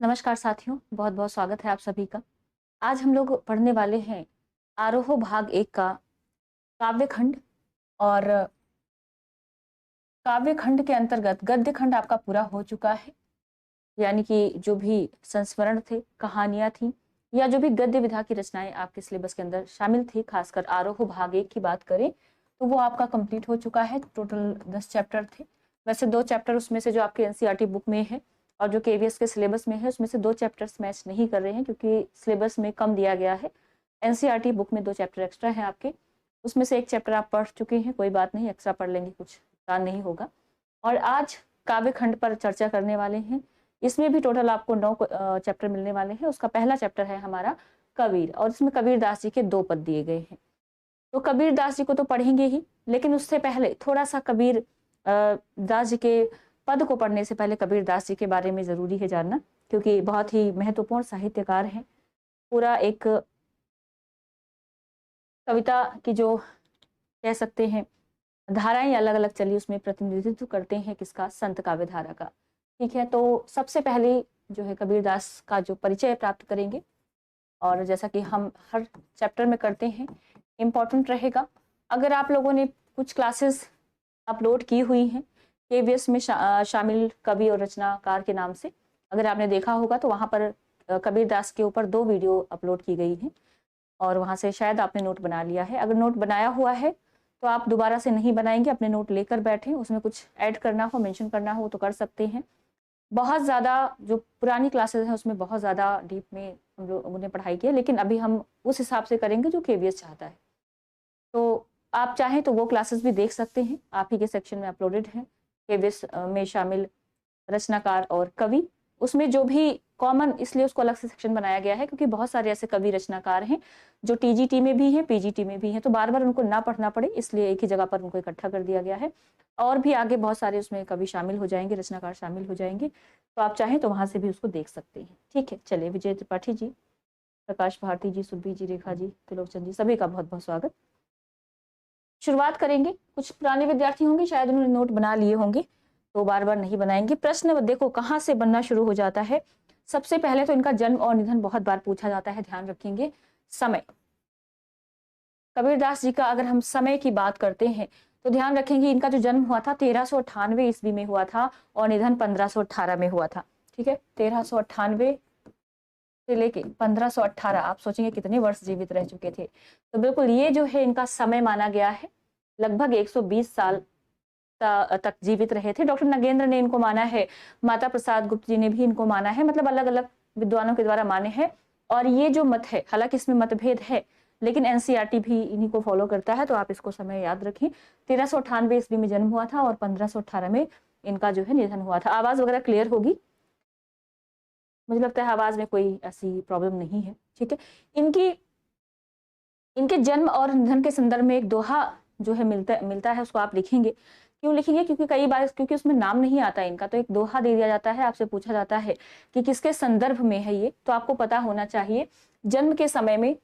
नमस्कार साथियों, बहुत बहुत स्वागत है आप सभी का। आज हम लोग पढ़ने वाले हैं आरोह भाग 1 का काव्य खंड। और काव्य खंड के अंतर्गत गद्य खंड आपका पूरा हो चुका है, यानी कि जो भी संस्मरण थे, कहानियां थी या जो भी गद्य विधा की रचनाएं आपके सिलेबस के अंदर शामिल थी, खासकर आरोह भाग 1 की बात करें तो वो आपका कंप्लीट हो चुका है। टोटल 10 चैप्टर थे। वैसे 2 चैप्टर उसमें से जो आपके एनसीईआरटी बुक में है और जो केवीएस के सिलेबस में है उसमें से 2 चैप्टर्स मैच नहीं कर रहे हैं, क्योंकि सिलेबस में कम दिया गया है। एनसीईआरटी बुक में 2 चैप्टर एक्स्ट्रा है आपके, उसमें से 1 चैप्टर आप पढ़ चुके हैं, कोई बात नहीं, एक्स्ट्रा पढ़ लेंगे, कुछ नुकसान नहीं होगा। और आज काव्य खंड पर चर्चा करने वाले हैं। इसमें भी टोटल आपको 9 चैप्टर मिलने वाले हैं। उसका पहला चैप्टर है हमारा कबीर, और इसमें कबीर दास जी के 2 पद दिए गए हैं। तो कबीर दास जी को तो पढ़ेंगे ही, लेकिन उससे पहले थोड़ा सा कबीर दास जी के पद को पढ़ने से पहले कबीर दास जी के बारे में जरूरी है जानना, क्योंकि बहुत ही महत्वपूर्ण साहित्यकार हैं। पूरा एक कविता की जो कह सकते हैं धाराएं अलग अलग चली, उसमें प्रतिनिधित्व करते हैं किसका, संत काव्य धारा का। ठीक है, तो सबसे पहले जो है कबीर दास का जो परिचय प्राप्त करेंगे, और जैसा कि हम हर चैप्टर में करते हैं, इम्पोर्टेंट रहेगा। अगर आप लोगों ने कुछ क्लासेस अपलोड की हुई हैं केवीएस में शामिल कवि और रचनाकार के नाम से, अगर आपने देखा होगा तो वहां पर कबीर दास के ऊपर 2 वीडियो अपलोड की गई हैं, और वहां से शायद आपने नोट बना लिया है। अगर नोट बनाया हुआ है तो आप दोबारा से नहीं बनाएंगे, अपने नोट लेकर बैठे, उसमें कुछ ऐड करना हो, मेंशन करना हो तो कर सकते हैं। बहुत ज़्यादा जो पुरानी क्लासेस हैं उसमें बहुत ज़्यादा डीप में हम लोगों ने पढ़ाई की है, लेकिन अभी हम उस हिसाब से करेंगे जो केवीएस चाहता है। तो आप चाहें तो वो क्लासेस भी देख सकते हैं, आप ही के सेक्शन में अपलोडेड है केवीएस में शामिल रचनाकार और कवि। उसमें जो भी कॉमन, इसलिए उसको अलग से सेक्शन बनाया गया है क्योंकि बहुत सारे ऐसे कवि रचनाकार हैं जो टीजीटी में भी हैं, पीजीटी में भी हैं, तो बार बार उनको ना पढ़ना पड़े इसलिए एक ही जगह पर उनको इकट्ठा कर दिया गया है। और भी आगे बहुत सारे उसमें कवि शामिल हो जाएंगे, रचनाकार शामिल हो जाएंगे, तो आप चाहें तो वहां से भी उसको देख सकते हैं। ठीक है, चलिए, विजय त्रिपाठी जी, प्रकाश भारती जी, सुरभि जी, रेखा जी, त्रिलोकचंद जी, सभी का बहुत बहुत स्वागत। शुरुआत करेंगे। कुछ पुराने विद्यार्थी होंगे, शायद उन्होंने नोट बना लिए होंगे, तो बार बार नहीं बनाएंगे। प्रश्न देखो कहाँ से बनना शुरू हो जाता है। सबसे पहले तो इनका जन्म और निधन बहुत बार पूछा जाता है, ध्यान रखेंगे। समय, कबीरदास जी का अगर हम समय की बात करते हैं तो ध्यान रखेंगे इनका जो जन्म हुआ था 1398 ईस्वी में हुआ था और निधन 1518 में हुआ था। ठीक है, 1398 से लेके 1518, आप सोचेंगे कितने वर्ष जीवित रह चुके थे, तो बिल्कुल ये जो है इनका समय माना गया है। लगभग 120 साल तक जीवित रहे थे। डॉक्टर नगेंद्र ने इनको माना है, माता प्रसाद गुप्त जी ने भी इनको माना है, मतलब अलग अलग विद्वानों के द्वारा माने हैं। और ये जो मत है, हालांकि इसमें मतभेद है, लेकिन एनसीईआरटी भी इन्हीं को फॉलो करता है, तो आप इसको समय याद रखें। 1398 ईस्वी में जन्म हुआ था और 1518 में इनका जो है निधन हुआ था। आवाज वगैरह क्लियर होगी, मुझे लगता है आवाज में कोई ऐसी प्रॉब्लम नहीं है। ठीक है, इनके जन्म और निधन के संदर्भ में एक दोहा जो है मिलता है, उसको आप लिखेंगे। क्यों लिखेंगे? क्योंकि कई बार क्योंकि उसमें नाम नहीं आता इनका, तो एक दोहा दे दिया जाता है, आपसे पूछा जाता है कि किसके संदर्भ में है ये, तो आपको पता होना चाहिए जन्म के समय में,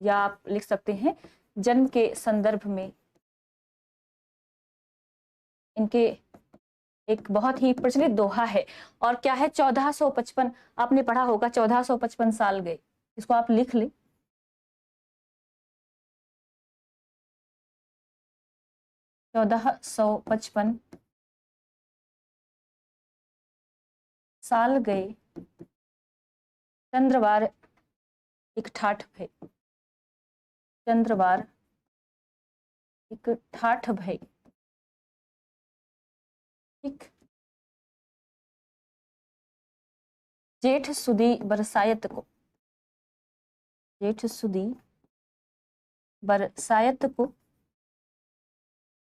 या आप लिख सकते हैं जन्म के संदर्भ में। इनके एक बहुत ही प्रचलित दोहा है, और क्या है, 1455, आपने पढ़ा होगा 1455 साल गए, इसको आप लिख लें। 1455 साल गए, चंद्रवार एक ठाठ भय, चंद्रवार एक ठाठ भय। ठीक, जेठ सुदी बरसायत को, जेठ सुदी बरसायत को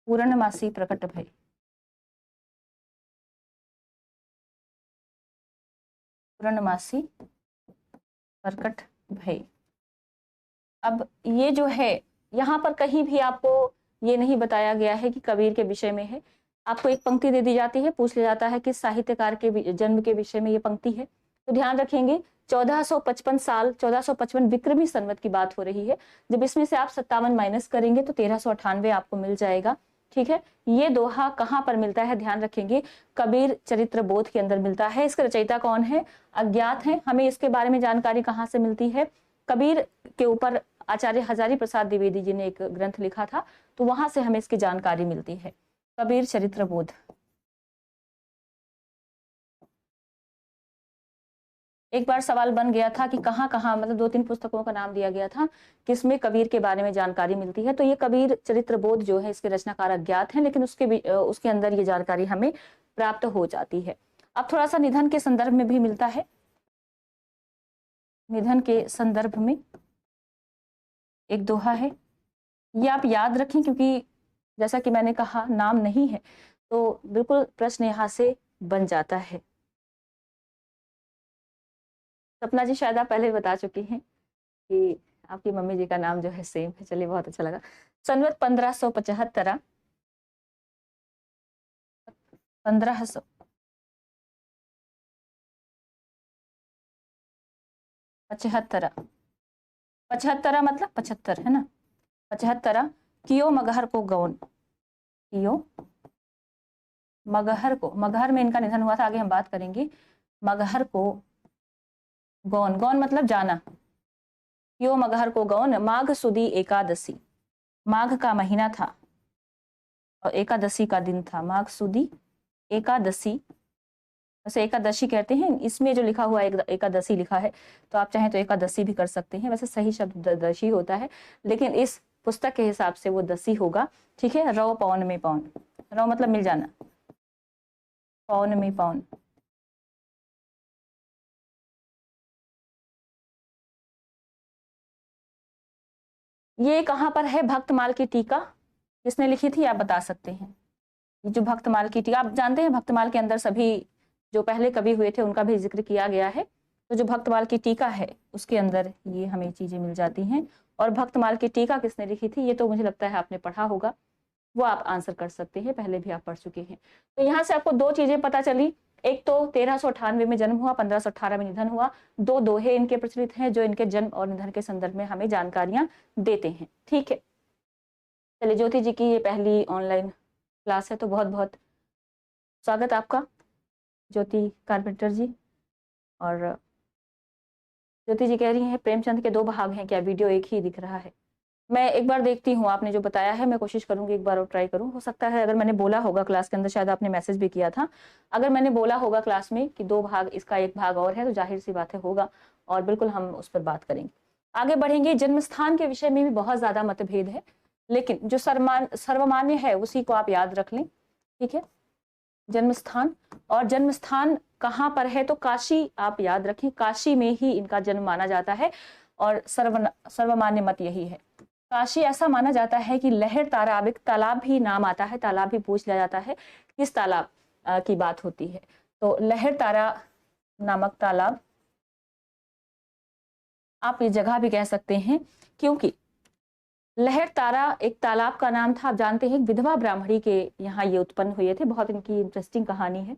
पूर्णमासी प्रकट भय, पूर्णमासी प्रकट भय। अब ये जो है, यहाँ पर कहीं भी आपको ये नहीं बताया गया है कि कबीर के विषय में है। आपको एक पंक्ति दे दी जाती है, पूछ लिया जाता है कि साहित्यकार के जन्म के विषय में ये पंक्ति है, तो ध्यान रखेंगे 1455 साल, 1455 विक्रमी संवत की बात हो रही है। जब इसमें से आप 57 माइनस करेंगे तो 1398 आपको मिल जाएगा। ठीक है, ये दोहा कहाँ पर मिलता है, ध्यान रखेंगे, कबीर चरित्र बोध के अंदर मिलता है। इसके रचयिता कौन है, अज्ञात है। हमें इसके बारे में जानकारी कहाँ से मिलती है, कबीर के ऊपर आचार्य हजारी प्रसाद द्विवेदी जी ने एक ग्रंथ लिखा था, तो वहां से हमें इसकी जानकारी मिलती है, कबीर चरित्र बोध। एक बार सवाल बन गया था कि कहाँ कहाँ, मतलब 2-3 पुस्तकों का नाम दिया गया था किसमें कबीर के बारे में जानकारी मिलती है, तो ये कबीर चरित्र बोध जो है इसके रचनाकार अज्ञात हैं, लेकिन उसके अंदर ये जानकारी हमें प्राप्त हो जाती है। अब थोड़ा सा निधन के संदर्भ में भी मिलता है। निधन के संदर्भ में एक दोहा है, ये आप याद रखें, क्योंकि जैसा कि मैंने कहा नाम नहीं है तो बिल्कुल प्रश्न यहाँ से बन जाता है। सपना जी शायद आप पहले बता चुकी हैं कि आपकी मम्मी जी का नाम जो है सेम है, चलिए बहुत अच्छा लगा। संवत 1575 1500 75 75 मतलब 75 है ना, 75 कियो मगहर को गौन, कियो मगहर को, मगहर में इनका निधन हुआ था, आगे हम बात करेंगे। मगहर को गौन, गौन मतलब जाना, यो मगहर को गौन, माघ सुदी एकादशी, माघ का महीना था और एकादशी का दिन था, माघ सुदी एकादशी, वैसे एकादशी कहते हैं, इसमें जो लिखा हुआ एकादशी लिखा है, तो आप चाहें तो एकादशी भी कर सकते हैं, वैसे सही शब्द दशी होता है, लेकिन इस पुस्तक के हिसाब से वो दसी होगा, ठीक है। रौ पौन में पौन, रौ मतलब मिल जाना, पौन में पौन, ये कहाँ पर है, भक्तमाल की टीका किसने लिखी थी, आप बता सकते हैं। ये जो भक्तमाल की टीका, आप जानते हैं भक्तमाल के अंदर सभी जो पहले कवि हुए थे उनका भी जिक्र किया गया है, तो जो भक्तमाल की टीका है उसके अंदर ये हमें चीजें मिल जाती हैं। और भक्तमाल की टीका किसने लिखी थी, ये तो मुझे लगता है आपने पढ़ा होगा, वो आप आंसर कर सकते हैं, पहले भी आप पढ़ चुके हैं। तो यहाँ से आपको 2 चीजें पता चली, एक तो 1398 में जन्म हुआ, 1518 में निधन हुआ, 2 दोहे इनके प्रचलित हैं जो इनके जन्म और निधन के संदर्भ में हमें जानकारियां देते हैं, ठीक है। चलिए, ज्योति जी की ये पहली ऑनलाइन क्लास है, तो बहुत बहुत स्वागत आपका ज्योति कारपेंटर जी। और ज्योति जी कह रही हैं प्रेमचंद के 2 भाग हैं क्या, वीडियो एक ही दिख रहा है। मैं एक बार देखती हूँ, आपने जो बताया है मैं कोशिश करूंगी एक बार और ट्राई करूँ, हो सकता है अगर मैंने बोला होगा क्लास के अंदर, शायद आपने मैसेज भी किया था, अगर मैंने बोला होगा क्लास में कि 2 भाग, इसका 1 भाग और है, तो जाहिर सी बात है होगा, और बिल्कुल हम उस पर बात करेंगे। आगे बढ़ेंगे, जन्म स्थान के विषय में भी बहुत ज्यादा मतभेद है, लेकिन जो सर्वमान्य है उसी को आप याद रख लें, ठीक है। जन्म स्थान, और जन्म स्थान कहाँ पर है, तो काशी आप याद रखें, काशी में ही इनका जन्म माना जाता है, और सर्वमान्य मत यही है। काशी ऐसा माना जाता है कि लहर तालाब, एक तालाब भी नाम आता है, तालाब भी पूछ लिया जाता है किस तालाब की बात होती है, तो लहर तारा नामक तालाब, आप ये जगह भी कह सकते हैं, क्योंकि लहर तारा एक तालाब का नाम था। आप जानते हैं विधवा ब्राह्मणी के यहाँ ये उत्पन्न हुए थे, बहुत इनकी इंटरेस्टिंग कहानी है।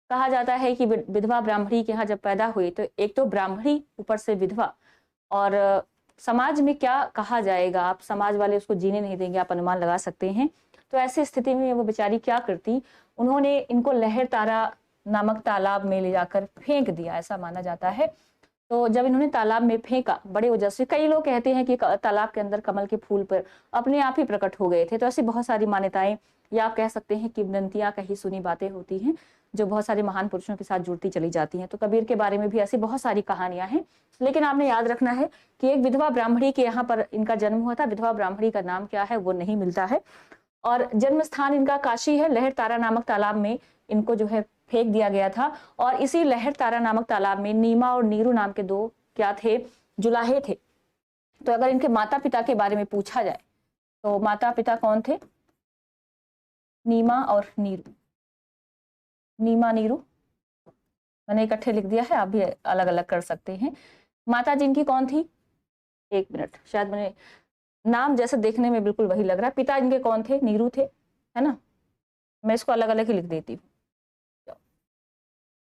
कहा जाता है कि विधवा ब्राह्मणी के यहाँ जब पैदा हुए तो एक तो ब्राह्मणी, ऊपर से विधवा, और समाज में क्या कहा जाएगा, आप समाज वाले उसको जीने नहीं देंगे, आप अनुमान लगा सकते हैं। तो ऐसी स्थिति में वो बेचारी क्या करती, उन्होंने इनको लहर तारा नामक तालाब में ले जाकर फेंक दिया, ऐसा माना जाता है। तो जब इन्होंने तालाब में फेंका, बड़े ओजस्वी, कई लोग कहते हैं कि तालाब के अंदर कमल के फूल पर अपने आप ही प्रकट हो गए थे, तो ऐसी बहुत सारी मान्यताएं, या आप कह सकते हैं किंवदंतियां, कही सुनी बातें होती हैं जो बहुत सारे महान पुरुषों के साथ जुड़ती चली जाती हैं। तो कबीर के बारे में भी ऐसी बहुत सारी कहानियां हैं, लेकिन आपने याद रखना है कि एक विधवा ब्राह्मणी के यहाँ पर इनका जन्म हुआ था, विधवा ब्राह्मणी का नाम क्या है वो नहीं मिलता है, और जन्म स्थान इनका काशी है। लहर तारा नामक तालाब में इनको जो है फेंक दिया गया था, और इसी लहर तारा नामक तालाब में नीमा और नीरू नाम के 2 क्या थे, जुलाहे थे। तो अगर इनके माता पिता के बारे में पूछा जाए तो माता पिता कौन थे, नीमा और नीरू, नीमा नीरू मैंने इकट्ठे लिख दिया है, आप भी अलग अलग कर सकते हैं। माता जिनकी कौन थी, 1 मिनट, शायद मैंने नाम जैसे देखने में बिल्कुल वही लग रहा है। पिता इनके कौन थे, नीरू थे, है ना, मैं इसको अलग अलग ही लिख देती हूँ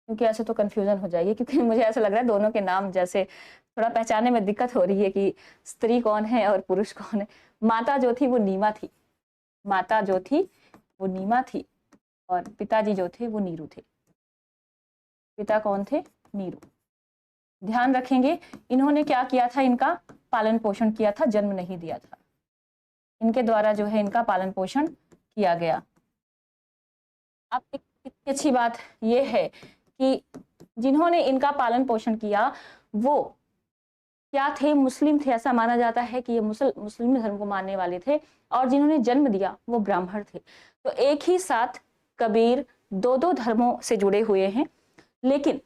क्योंकि ऐसे तो कंफ्यूजन हो जाएगी, क्योंकि मुझे ऐसा लग रहा है दोनों के नाम जैसे थोड़ा पहचानने में दिक्कत हो रही है कि स्त्री कौन है और पुरुष कौन है। माता जो थी वो नीमा थी, माता जो थी वो नीमा थी और पिताजी जो थे वो नीरू थे। पिता कौन थे? नीरू। ध्यान रखेंगे इन्होंने क्या किया था, इनका पालन पोषण किया था, जन्म नहीं दिया था। इनके द्वारा जो है इनका पालन पोषण किया गया। अब कितनी अच्छी बात यह है कि जिन्होंने इनका पालन पोषण किया वो क्या थे? मुस्लिम थे। ऐसा माना जाता है कि ये मुस्लिम धर्म को मानने वाले थे और जिन्होंने जन्म दिया वो ब्राह्मण थे। तो एक ही साथ कबीर दो दो धर्मों से जुड़े हुए हैं। लेकिन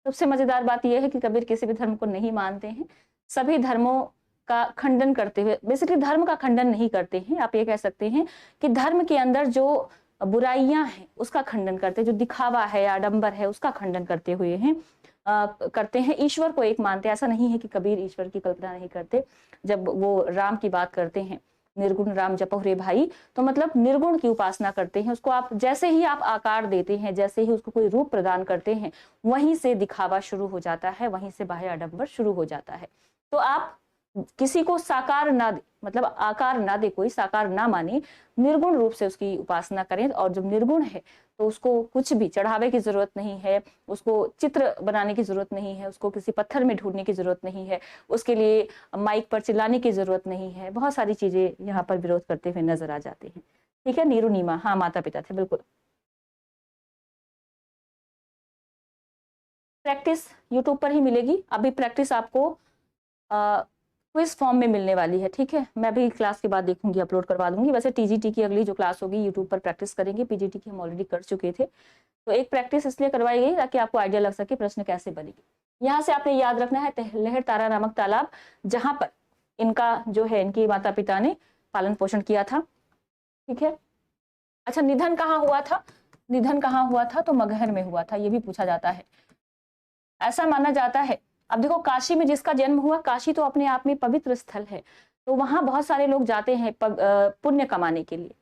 सबसे मजेदार बात यह है कि कबीर किसी भी धर्म को नहीं मानते हैं, सभी धर्मों का खंडन करते हुए, बेसिकली धर्म का खंडन नहीं करते हैं, आप ये कह सकते हैं कि धर्म के अंदर जो बुराइयां हैं उसका खंडन करते हैं, जो दिखावा है, आडंबर है, उसका खंडन करते हुए हैं करते हैं। ईश्वर को एक मानते हैं। ऐसा नहीं है कि कबीर ईश्वर की कल्पना नहीं करते। जब वो राम की बात करते हैं, निर्गुण राम जपो रे भाई, तो मतलब निर्गुण की उपासना करते हैं। उसको आप जैसे ही आप आकार देते हैं, जैसे ही उसको कोई रूप प्रदान करते हैं, वहीं से दिखावा शुरू हो जाता है, वहीं से बाह्य आडंबर शुरू हो जाता है। तो आप किसी को साकार ना दे, मतलब आकार ना दे, कोई साकार ना माने, निर्गुण रूप से उसकी उपासना करें। और जब निर्गुण है तो उसको कुछ भी चढ़ावे की जरूरत नहीं है, उसको चित्र बनाने की जरूरत नहीं है, उसको किसी पत्थर में ढूंढने की जरूरत नहीं है, उसके लिए माइक पर चिल्लाने की जरूरत नहीं है। बहुत सारी चीजें यहाँ पर विरोध करते हुए नजर आ जाते हैं। ठीक है, नीरू नीमा, हाँ माता पिता थे, बिल्कुल। प्रैक्टिस यूट्यूब पर ही मिलेगी। अभी प्रैक्टिस आपको क्विज फॉर्म में मिलने वाली है। ठीक है, मैं भी क्लास के बाद देखूंगी, अपलोड करवा दूंगी। वैसे टीजीटी की अगली जो क्लास होगी यूट्यूब पर प्रैक्टिस करेंगे, पीजीटी की हम ऑलरेडी कर चुके थे। तो एक प्रैक्टिस इसलिए करवाई गई ताकि आपको आइडिया लग सके प्रश्न कैसे बनेगी। यहाँ से आपने याद रखना है लहर तारा नामक तालाब, जहां पर इनका जो है इनके माता पिता ने पालन पोषण किया था। ठीक है, अच्छा निधन कहाँ हुआ था? निधन कहाँ हुआ था? तो मगहर में हुआ था, ये भी पूछा जाता है। ऐसा माना जाता है, अब देखो काशी में जिसका जन्म हुआ, काशी तो अपने आप में पवित्र स्थल है, तो वहां बहुत सारे लोग जाते हैं पुण्य कमाने के लिए।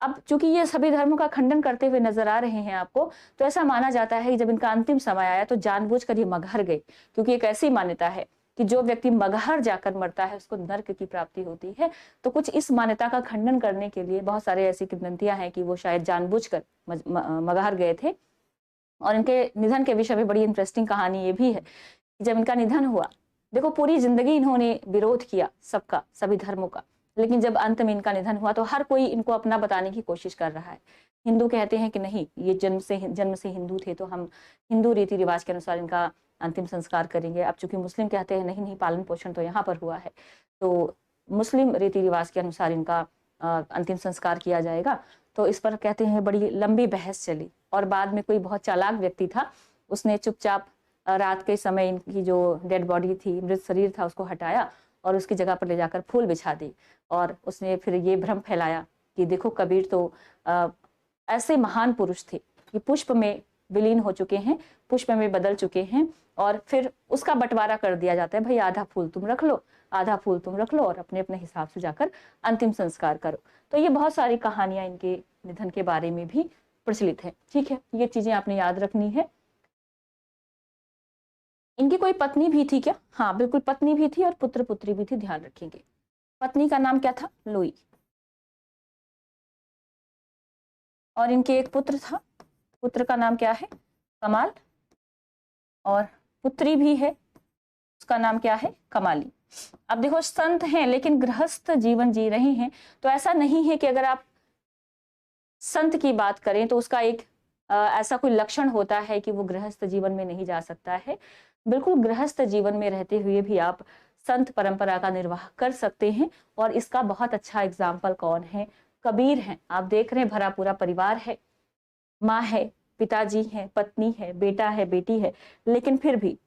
अब चूंकि ये सभी धर्मों का खंडन करते हुए नजर आ रहे हैं आपको, तो ऐसा माना जाता है कि जब इनका अंतिम समय आया तो जानबूझकर ये मगहर गए, क्योंकि एक ऐसी मान्यता है कि जो व्यक्ति मगहर जाकर मरता है उसको नर्क की प्राप्ति होती है। तो कुछ इस मान्यता का खंडन करने के लिए बहुत सारे ऐसी किंवदंतियां हैं कि वो शायद जानबूझकर मगहर गए थे। और इनके निधन के विषय में बड़ी इंटरेस्टिंग कहानी ये भी है कि जब इनका निधन हुआ, देखो पूरी जिंदगी इन्होंने विरोध किया सबका, सभी धर्मों का, लेकिन जब अंत में इनका निधन हुआ तो हर कोई इनको अपना बताने की कोशिश कर रहा है। हिंदू कहते हैं कि नहीं, ये जन्म से हिंदू थे, तो हम हिंदू रीति रिवाज के अनुसार इनका अंतिम संस्कार करेंगे। अब चूंकि मुस्लिम कहते हैं नहीं नहीं, पालन पोषण तो यहाँ पर हुआ है, तो मुस्लिम रीति रिवाज के अनुसार इनका अंतिम संस्कार किया जाएगा। तो इस पर कहते हैं बड़ी लंबी बहस चली, और बाद में कोई बहुत चालाक व्यक्ति था, उसने चुपचाप रात के समय इनकी जो डेड बॉडी थी, मृत शरीर था, उसको हटाया और उसकी जगह पर ले जाकर फूल बिछा दी। और उसने फिर ये भ्रम फैलाया कि देखो कबीर तो ऐसे महान पुरुष थे कि पुष्प में विलीन हो चुके हैं, पुष्प में बदल चुके हैं, और फिर उसका बंटवारा कर दिया जाता है, भाई आधा फूल तुम रख लो, आधा फूल तुम रख लो, और अपने अपने हिसाब से जाकर अंतिम संस्कार करो। तो ये बहुत सारी कहानियां इनके निधन के बारे में भी प्रचलित है। ठीक है, ये चीजें आपने याद रखनी है। इनकी कोई पत्नी भी थी क्या? हाँ बिल्कुल, पत्नी भी थी और पुत्र पुत्री भी थी, ध्यान रखेंगे। पत्नी का नाम क्या था? लोई। और इनके एक पुत्र था, पुत्र का नाम क्या है? कमाल। और पुत्री भी है, उसका नाम क्या है? कमाली। अब देखो संत हैं लेकिन गृहस्थ जीवन जी रहे हैं, तो ऐसा नहीं है कि अगर आप संत की बात करें तो उसका एक ऐसा कोई लक्षण होता है कि वो गृहस्थ जीवन में नहीं जा सकता है। बिल्कुल गृहस्थ जीवन में रहते हुए भी आप संत परंपरा का निर्वाह कर सकते हैं। और इसका बहुत अच्छा एग्जाम्पल कौन है? कबीर हैं। आप देख रहे हैं भरा पूरा परिवार है, माँ है, पिताजी है, पत्नी है, बेटा है, बेटी है, लेकिन फिर भी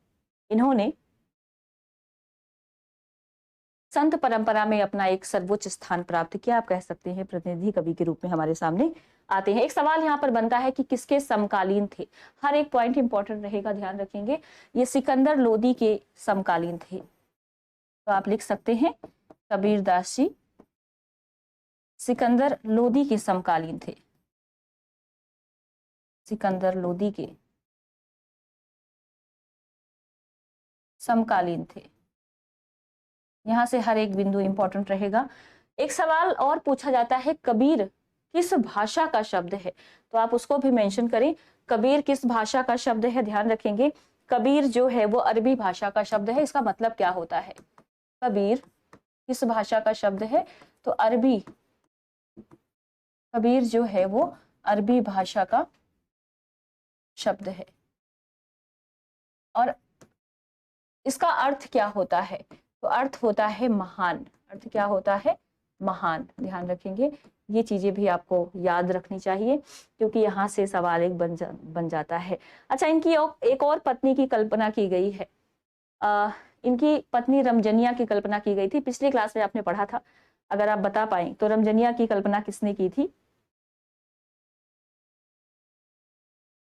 इन्होंने संत परंपरा में अपना एक सर्वोच्च स्थान प्राप्त किया। आप कह सकते हैं प्रतिनिधि कवि के रूप में हमारे सामने आते हैं। एक सवाल यहाँ पर बनता है कि किसके समकालीन थे? हर एक पॉइंट इंपॉर्टेंट रहेगा, ध्यान रखेंगे। ये सिकंदर लोदी के समकालीन थे। तो आप लिख सकते हैं कबीरदास जी सिकंदर लोदी के समकालीन थे, सिकंदर लोदी के समकालीन थे। यहां से हर एक बिंदु इंपॉर्टेंट रहेगा। एक सवाल और पूछा जाता है, कबीर किस भाषा का शब्द है? तो आप उसको भी मेंशन करें, कबीर किस भाषा का शब्द है। ध्यान रखेंगे, कबीर जो है वो अरबी भाषा का शब्द है। इसका मतलब क्या होता है? कबीर किस भाषा का शब्द है? तो अरबी, कबीर जो है वो अरबी भाषा का शब्द है। और इसका अर्थ क्या होता है? तो अर्थ होता है महान। अर्थ क्या होता है? महान। ध्यान रखेंगे, ये चीजें भी आपको याद रखनी चाहिए, क्योंकि यहाँ से सवाल एक बन जाता है। अच्छा, इनकी एक और पत्नी की कल्पना की गई है। इनकी पत्नी रमजनिया की कल्पना की गई थी। पिछली क्लास में आपने पढ़ा था, अगर आप बता पाए तो रमजनिया की कल्पना किसने की थी?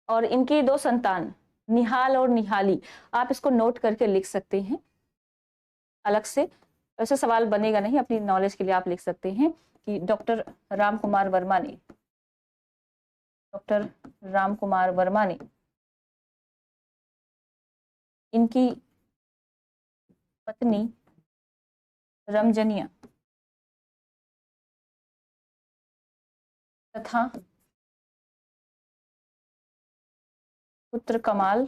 और इनकी दो संतान निहाल और निहाली, आप इसको नोट करके लिख सकते हैं अलग से। वैसे सवाल बनेगा नहीं, अपनी नॉलेज के लिए आप लिख सकते हैं कि डॉक्टर राम कुमार वर्मा ने, डॉक्टर राम कुमार वर्मा ने इनकी पत्नी रमजनिया तथा पुत्र कमाल,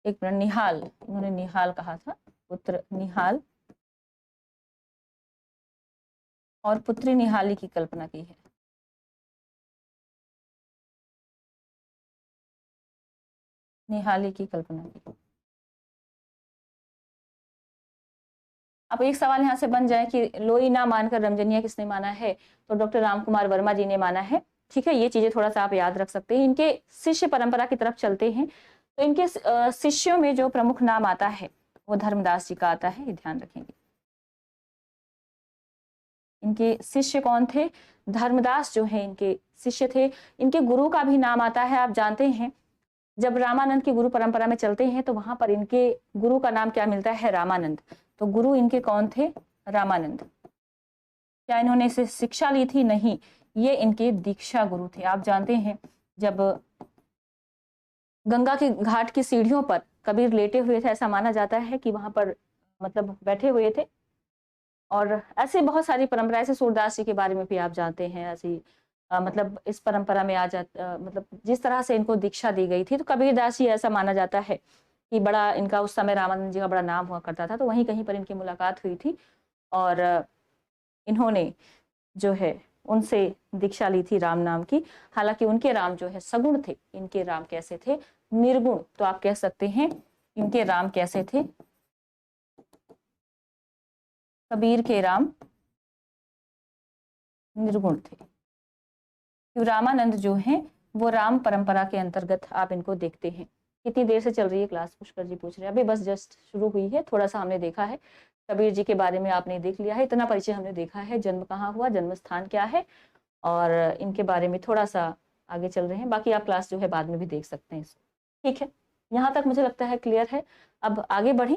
एक मिनट, निहाल, उन्होंने निहाल कहा था, पुत्र निहाल और पुत्री निहाली की कल्पना की है। निहाली की कल्पना की। अब एक सवाल यहाँ से बन जाए कि लोई ना मानकर रमजनिया किसने माना है? तो डॉक्टर राम कुमार वर्मा जी ने माना है। ठीक है, ये चीजें थोड़ा सा आप याद रख सकते हैं। इनके शिष्य परंपरा की तरफ चलते हैं, तो इनके शिष्यों में जो प्रमुख नाम आता है वो धर्मदास जी का आता है, ये ध्यान रखेंगे। इनके शिष्य कौन थे? धर्मदास जो है इनके शिष्य थे। इनके गुरु का भी नाम आता है। आप जानते हैं, जब रामानंद की गुरु परंपरा में चलते हैं तो वहां पर इनके गुरु का नाम क्या मिलता है? रामानंद। तो गुरु इनके कौन थे? रामानंद। क्या इन्होंने इसे शिक्षा ली थी? नहीं, ये इनके दीक्षा गुरु थे। आप जानते हैं, जब गंगा के घाट की सीढ़ियों पर कबीर लेटे हुए थे, ऐसा माना जाता है कि वहां पर मतलब बैठे हुए थे। और ऐसे बहुत सारी परंपराएं, ऐसे सूरदास जी के बारे में भी आप जानते हैं। ऐसी मतलब इस परंपरा में मतलब जिस तरह से इनको दीक्षा दी गई थी, तो कबीरदास जी ऐसा माना जाता है कि बड़ा इनका उस समय रामानंद जी का बड़ा नाम हुआ करता था। तो वहीं कहीं पर इनकी मुलाकात हुई थी और इन्होंने जो है उनसे दीक्षा ली थी राम नाम की। हालांकि उनके राम जो है सगुण थे, इनके राम कैसे थे? निर्गुण। तो आप कह सकते हैं इनके राम कैसे थे? कबीर के राम निर्गुण थे। रामानंद जो है वो राम परंपरा के अंतर्गत आप इनको देखते हैं। कितनी देर से चल रही है क्लास? पुष्कर जी पूछ रहे हैं। अभी बस जस्ट शुरू हुई है, थोड़ा सा हमने देखा है। कबीर जी के बारे में आपने देख लिया है, इतना परिचय हमने देखा है। जन्म कहाँ हुआ, जन्म स्थान क्या है, और इनके बारे में थोड़ा सा आगे चल रहे हैं। बाकी आप क्लास जो है बाद में भी देख सकते हैं। ठीक है, यहाँ तक मुझे लगता है क्लियर है। अब आगे बढ़ें।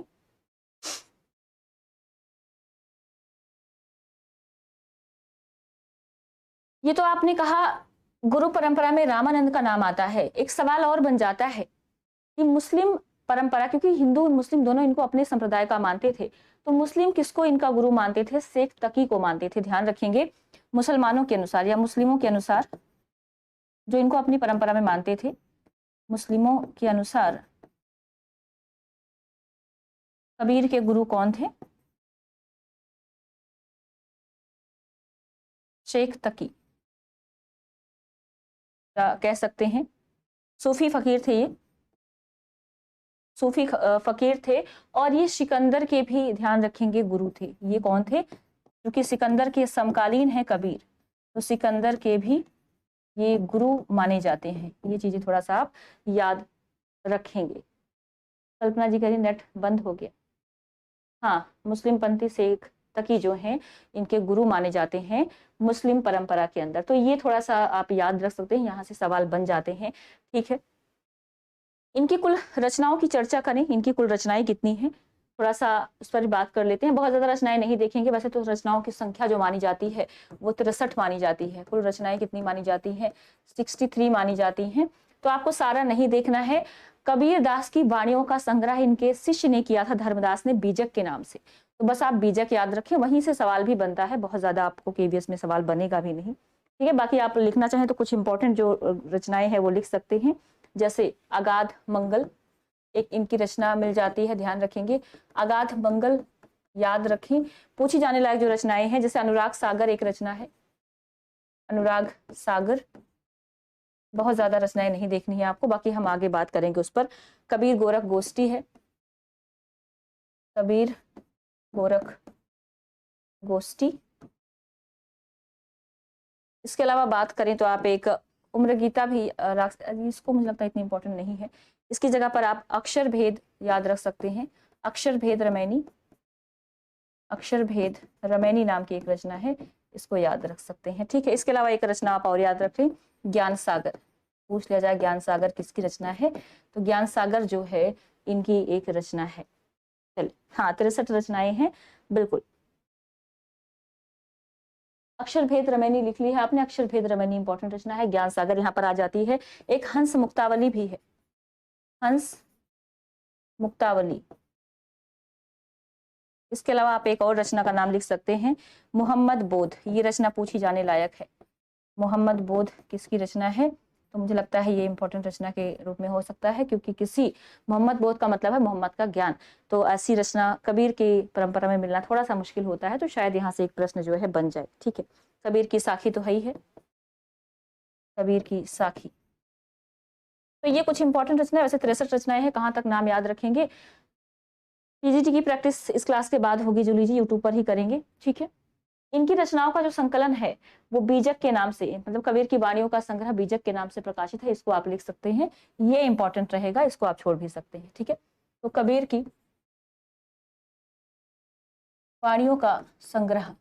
ये तो आपने कहा गुरु परंपरा में रामानंद का नाम आता है। एक सवाल और बन जाता है कि मुस्लिम परंपरा, क्योंकि हिंदू और मुस्लिम दोनों इनको अपने संप्रदाय का मानते थे, तो मुस्लिम किसको इनका गुरु मानते थे? शेख तकी को मानते थे। ध्यान रखेंगे, मुसलमानों के अनुसार या मुस्लिमों के अनुसार, जो इनको अपनी परंपरा में मानते थे, मुस्लिमों के अनुसार कबीर के गुरु कौन थे? शेख तकी कह सकते हैं। सूफी फकीर थे, ये सूफी फकीर थे। और ये सिकंदर के भी, ध्यान रखेंगे, गुरु थे। ये कौन थे? क्योंकि सिकंदर के समकालीन है कबीर, तो सिकंदर के भी ये गुरु माने जाते हैं। ये चीजें थोड़ा सा आप याद रखेंगे। कल्पना जी कह रही नेट बंद हो गया। हाँ, मुस्लिम पंथी शेख तकी जो हैं इनके गुरु माने जाते हैं मुस्लिम परंपरा के अंदर। तो ये थोड़ा सा आप याद रख सकते हैं, यहाँ से सवाल बन जाते हैं। ठीक है, इनकी कुल रचनाओं की चर्चा करें। इनकी कुल रचनाएं कितनी हैं, थोड़ा सा उस पर बात कर लेते हैं। बहुत ज्यादा रचनाएं नहीं देखेंगे, वैसे तो रचनाओं की संख्या जो मानी जाती है वो 63 मानी जाती है। कुल रचनाएं कितनी मानी जाती है? 63 मानी जाती हैं। तो आपको सारा नहीं देखना है। कबीर दास की वाणियों का संग्रह इनके शिष्य ने किया था, धर्मदास ने, बीजक के नाम से। तो बस आप बीजक याद रखें, वहीं से सवाल भी बनता है, बहुत ज्यादा आपको केवीएस में सवाल बनेगा भी नहीं। ठीक है, बाकी आप लिखना चाहें तो कुछ इंपॉर्टेंट जो रचनाएं हैं वो लिख सकते हैं, जैसे अगाध मंगल एक इनकी रचना मिल जाती है, ध्यान रखेंगे। अगाध मंगल याद रखें। पूछी जाने लायक जो रचनाएं हैं, जैसे अनुराग सागर एक रचना है, अनुराग सागर। बहुत ज्यादा रचनाएं नहीं देखनी है आपको, बाकी हम आगे बात करेंगे उस पर। कबीर गोरख गोष्ठी है, कबीर गोरख गोष्ठी। इसके अलावा बात करें तो आप एक उम्र गीता भी इसको मुझे लगता है इतनी इंपॉर्टेंट नहीं है, इसकी जगह पर आप अक्षर भेद याद रख सकते हैं। अक्षर भेद रमैनी, अक्षर भेद रमैनी नाम की एक रचना है, इसको याद रख सकते हैं। ठीक है, इसके अलावा एक रचना आप और याद रखें, ज्ञान सागर। पूछ लिया जाए ज्ञान सागर किसकी रचना है, तो ज्ञान सागर जो है इनकी एक रचना है। चलिए, हाँ 63 रचनाएं हैं, बिल्कुल। अक्षर भेद रमैनी लिख ली है आपने, अक्षर भेद रमैनी इंपॉर्टेंट रचना है। ज्ञान सागर यहाँ पर आ जाती है। एक हंस मुक्तावली भी है, हंस मुक्तावली। इसके अलावा आप एक और रचना का नाम लिख सकते हैं, मोहम्मद बोध। ये रचना पूछी जाने लायक है, मोहम्मद बोध किसकी रचना है, तो मुझे लगता है ये इंपॉर्टेंट रचना के रूप में हो सकता है, क्योंकि किसी मोहम्मद बोध का मतलब है मोहम्मद का ज्ञान। तो ऐसी रचना कबीर की परंपरा में मिलना थोड़ा सा मुश्किल होता है, तो शायद यहाँ से एक प्रश्न जो है बन जाए। ठीक है, कबीर की साखी तो है ही है, कबीर की साखी। तो ये कुछ इंपॉर्टेंट रचना, वैसे 63 रचनाएं हैं, कहाँ तक नाम याद रखेंगे। पीजीटी की प्रैक्टिस इस क्लास के बाद होगी, जो लीजिए यूट्यूब पर ही करेंगे। ठीक है, इनकी रचनाओं का जो संकलन है वो बीजक के नाम से, मतलब कबीर की वाणियों का संग्रह बीजक के नाम से प्रकाशित है, इसको आप लिख सकते हैं, ये इंपॉर्टेंट रहेगा, इसको आप छोड़ भी सकते हैं। ठीक है, तो कबीर की वाणियों का संग्रह,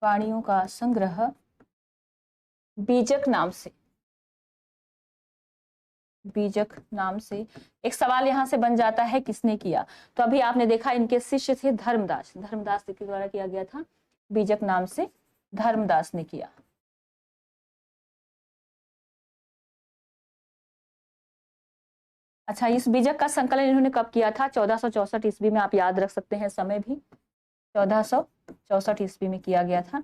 वाणियों का संग्रह बीजक नाम से, बीजक नाम से। एक सवाल यहां से बन जाता है, किसने किया, तो अभी आपने देखा इनके शिष्य थे धर्मदास, धर्मदास के द्वारा किया गया था, बीजक नाम से धर्मदास ने किया। अच्छा, इस बीजक का संकलन इन्होंने कब किया था, 1464 ईस्वी में, आप याद रख सकते हैं समय भी, 1464 ईस्वी में किया गया था।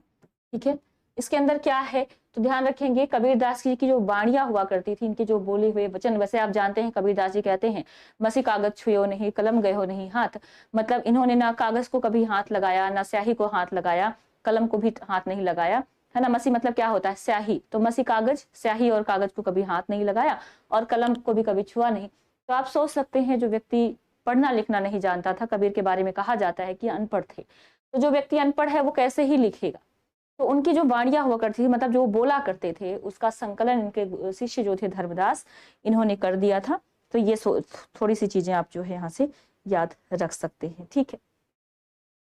ठीक है, इसके अंदर क्या है, तो ध्यान रखेंगे कबीरदास जी की जो वाणियां हुआ करती थी, इनके जो बोले हुए वचन, वैसे आप जानते हैं कबीरदास जी कहते हैं, मसी कागज छुयो नहीं, कलम गयो नहीं हाथ। मतलब इन्होंने ना कागज को कभी हाथ लगाया, ना स्याही को हाथ लगाया, कलम को भी हाथ नहीं लगाया, है ना। मसी मतलब क्या होता है, स्याही, तो मसी कागज, स्याही और कागज को कभी हाथ नहीं लगाया, और कलम को भी कभी छुआ नहीं। तो आप सोच सकते हैं, जो व्यक्ति पढ़ना लिखना नहीं जानता था, कबीर के बारे में कहा जाता है कि अनपढ़ थे, तो जो व्यक्ति अनपढ़ है वो कैसे ही लिखेगा। तो उनकी जो वाणियां हुआ करती थी, मतलब जो बोला करते थे, उसका संकलन इनके शिष्य जो थे धर्मदास, इन्होंने कर दिया था। तो ये थोड़ी सी चीजें आप जो है यहाँ से याद रख सकते हैं। ठीक है,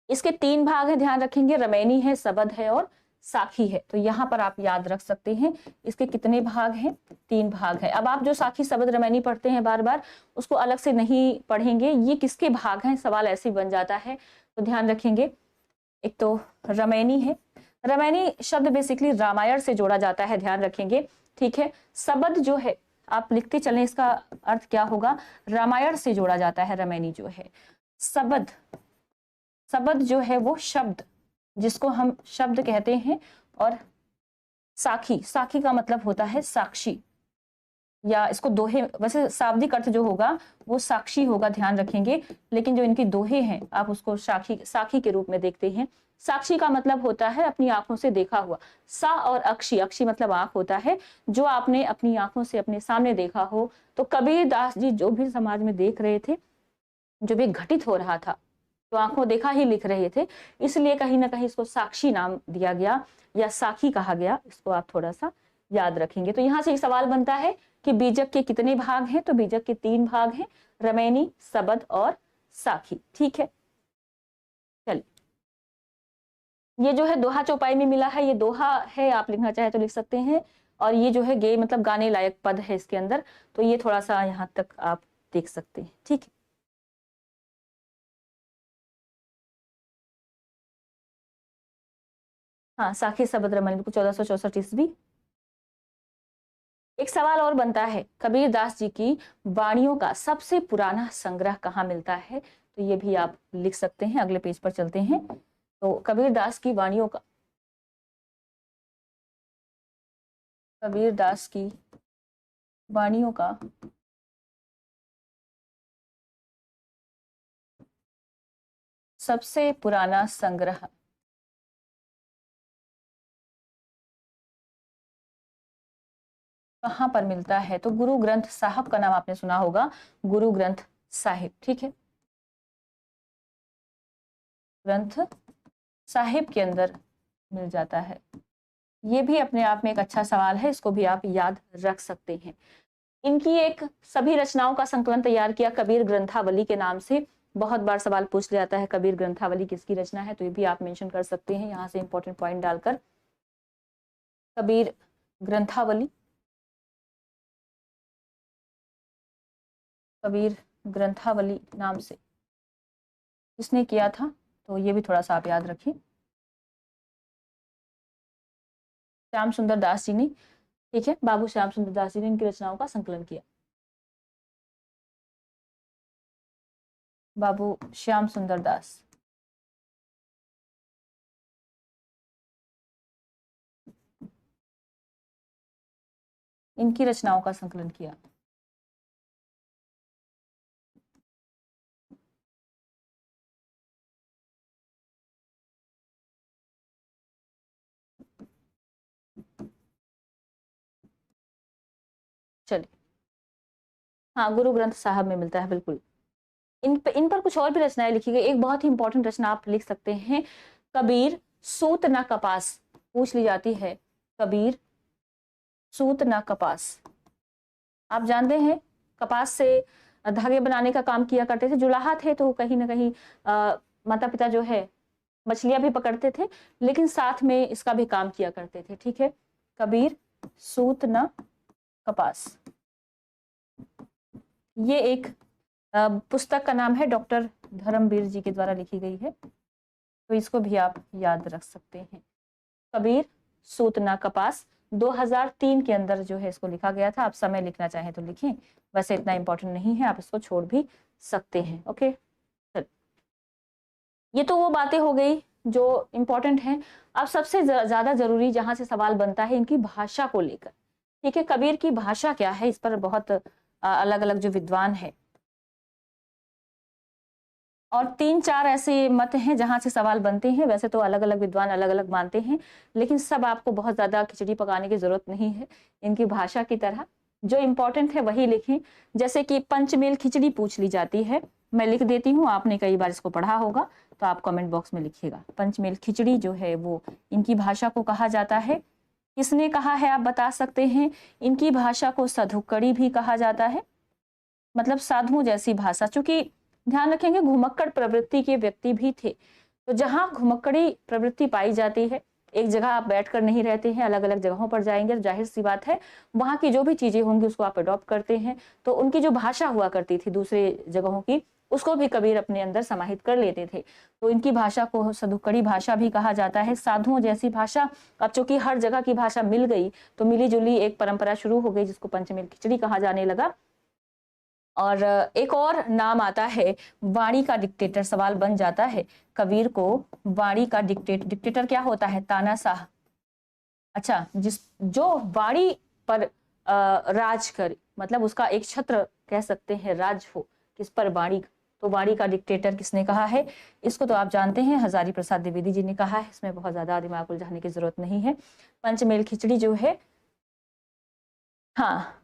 इसके 3 भाग हैं, ध्यान रखेंगे, रमैनी है, सबद है और साखी है। तो यहाँ पर आप याद रख सकते हैं, इसके कितने भाग हैं, 3 भाग है। अब आप जो साखी सबद रमैनी पढ़ते हैं बार बार, उसको अलग से नहीं पढ़ेंगे, ये किसके भाग हैं, सवाल ऐसे बन जाता है। तो ध्यान रखेंगे, एक तो रमैनी है, रमैनी शब्द बेसिकली रामायण से जोड़ा जाता है, ध्यान रखेंगे। ठीक है, सबद जो है आप लिखते चलें, इसका अर्थ क्या होगा, रामायण से जोड़ा जाता है रमैनी जो है। सबद, सबद जो है वो शब्द, जिसको हम शब्द कहते हैं, और साखी, साखी का मतलब होता है साक्षी, या इसको दोहे, वैसे शाब्दिक अर्थ जो होगा वो साक्षी होगा, ध्यान रखेंगे, लेकिन जो इनकी दोहे हैं आप उसको साखी, साखी के रूप में देखते हैं। साक्षी का मतलब होता है अपनी आंखों से देखा हुआ, सा और अक्षी, अक्षी मतलब आंख होता है, जो आपने अपनी आंखों से अपने सामने देखा हो। तो कबीर दास जी जो भी समाज में देख रहे थे, जो भी घटित हो रहा था, तो आंखों देखा ही लिख रहे थे, इसलिए कहीं ना कहीं इसको साक्षी नाम दिया गया या साखी कहा गया, इसको आप थोड़ा सा याद रखेंगे। तो यहाँ से एक सवाल बनता है कि बीजक के कितने भाग हैं, तो बीजक के 3 भाग हैं, रमैनी, सबद और साखी। ठीक है, चलिए, ये जो है दोहा चौपाई में मिला है, ये दोहा है, आप लिखना चाहे तो लिख सकते हैं, और ये जो है गे मतलब गाने लायक पद है इसके अंदर, तो ये थोड़ा सा यहाँ तक आप देख सकते हैं। ठीक है, हाँ, साखी सबद रमैनी 1464 ईस्वी, एक सवाल और बनता है, कबीरदास जी की वाणियों का सबसे पुराना संग्रह कहाँ मिलता है? तो ये भी आप लिख सकते हैं। अगले पेज पर चलते हैं। तो कबीरदास की वाणियों का सबसे पुराना संग्रह कहाँ पर मिलता है? तो गुरु ग्रंथ साहब का नाम आपने सुना होगा, गुरु ग्रंथ साहिब। ठीक है, ग्रंथ साहिब के अंदर मिल जाता है। ये भी अपने आप में एक अच्छा सवाल है, इसको भी आप याद रख सकते हैं। इनकी एक सभी रचनाओं का संकलन तैयार किया कबीर ग्रंथावली के नाम से। बहुत बार सवाल पूछ लिया जाता है कबीर ग्रंथावली किसकी रचना है, तो ये भी आप मेंशन कर सकते हैं यहाँ से इंपॉर्टेंट पॉइंट डालकर। कबीर ग्रंथावली, कबीर ग्रंथावली नाम से किसने किया था? तो ये भी थोड़ा सा आप याद रखिए, श्याम सुंदर दास जी ने। ठीक है, बाबू श्याम सुंदर दास जी ने इनकी रचनाओं का संकलन किया। बाबू श्याम सुंदर दास, इनकी रचनाओं का संकलन किया। चलिए, हाँ, गुरु ग्रंथ साहब में मिलता है, बिल्कुल। इन पर कुछ और भी रचनाएं लिखी गई। एक बहुत ही इंपॉर्टेंट रचना आप लिख सकते हैं, कबीर सूत न कपास। पूछ ली जाती है, कबीर सूत न कपास। आप जानते हैं कपास से धागे बनाने का काम किया करते थे। जुलाहा थे तो कहीं ना कहीं माता पिता जो है मछलियां भी पकड़ते थे, लेकिन साथ में इसका भी काम किया करते थे। ठीक है, कबीर सूत न कपास, ये एक पुस्तक का नाम है, डॉक्टर धर्मवीर जी के द्वारा लिखी गई है, तो इसको भी आप याद रख सकते हैं। कबीर सूत न कपास 2003 के अंदर जो है इसको लिखा गया था। आप समय लिखना चाहें तो लिखें, वैसे इतना इंपॉर्टेंट नहीं है, आप इसको छोड़ भी सकते हैं। ओके, ये तो वो बातें हो गई जो इंपॉर्टेंट है। अब सबसे ज्यादा जरूरी जहां से सवाल बनता है, इनकी भाषा को लेकर। ठीक है, कबीर की भाषा क्या है, इस पर बहुत अलग अलग जो विद्वान है, और 3-4 ऐसे मत हैं जहां से सवाल बनते हैं। वैसे तो अलग अलग विद्वान अलग अलग मानते हैं, लेकिन सब आपको बहुत ज्यादा खिचड़ी पकाने की जरूरत नहीं है। इनकी भाषा की तरह जो इंपॉर्टेंट है वही लिखें। जैसे कि पंचमेल खिचड़ी पूछ ली जाती है, मैं लिख देती हूँ, आपने कई बार इसको पढ़ा होगा, तो आप कमेंट बॉक्स में लिखिएगा। पंचमेल खिचड़ी जो है वो इनकी भाषा को कहा जाता है। किसने कहा है आप बता सकते हैं? इनकी भाषा को सधुक्कड़ी भी कहा जाता है, मतलब साधुओं जैसी भाषा। चूंकि ध्यान रखेंगे घुमक्कड़ प्रवृत्ति के व्यक्ति भी थे, तो जहां घुमक्कड़ी प्रवृत्ति पाई जाती है, एक जगह आप बैठकर नहीं रहते हैं, अलग अलग जगहों पर जाएंगे, तो जाहिर सी बात है वहां की जो भी चीजें होंगी उसको आप अडॉप्ट करते हैं। तो उनकी जो भाषा हुआ करती थी दूसरे जगहों की, उसको भी कबीर अपने अंदर समाहित कर लेते थे। तो इनकी भाषा को सधुक्कड़ी भाषा भी कहा जाता है, साधुओं जैसी भाषा। अब चूंकि हर जगह की भाषा मिल गई, तो मिली जुली एक परंपरा शुरू हो गई जिसको पंचमेल खिचड़ी कहा जाने लगा। और एक और नाम आता है वाणी का डिक्टेटर। सवाल बन जाता है, कबीर को वाणी का डिक्टेटर क्या होता है? तानाशाह। अच्छा, जो वाणी पर राज करे, मतलब उसका एक छत्र कह सकते हैं, राज हो किस पर? वाणी। तो वाणी का डिक्टेटर किसने कहा है? इसको तो आप जानते हैं, हजारी प्रसाद द्विवेदी जी ने कहा है। इसमें बहुत ज्यादा दिमाग उलझाने की जरूरत नहीं है। पंचमेल खिचड़ी जो है, हाँ,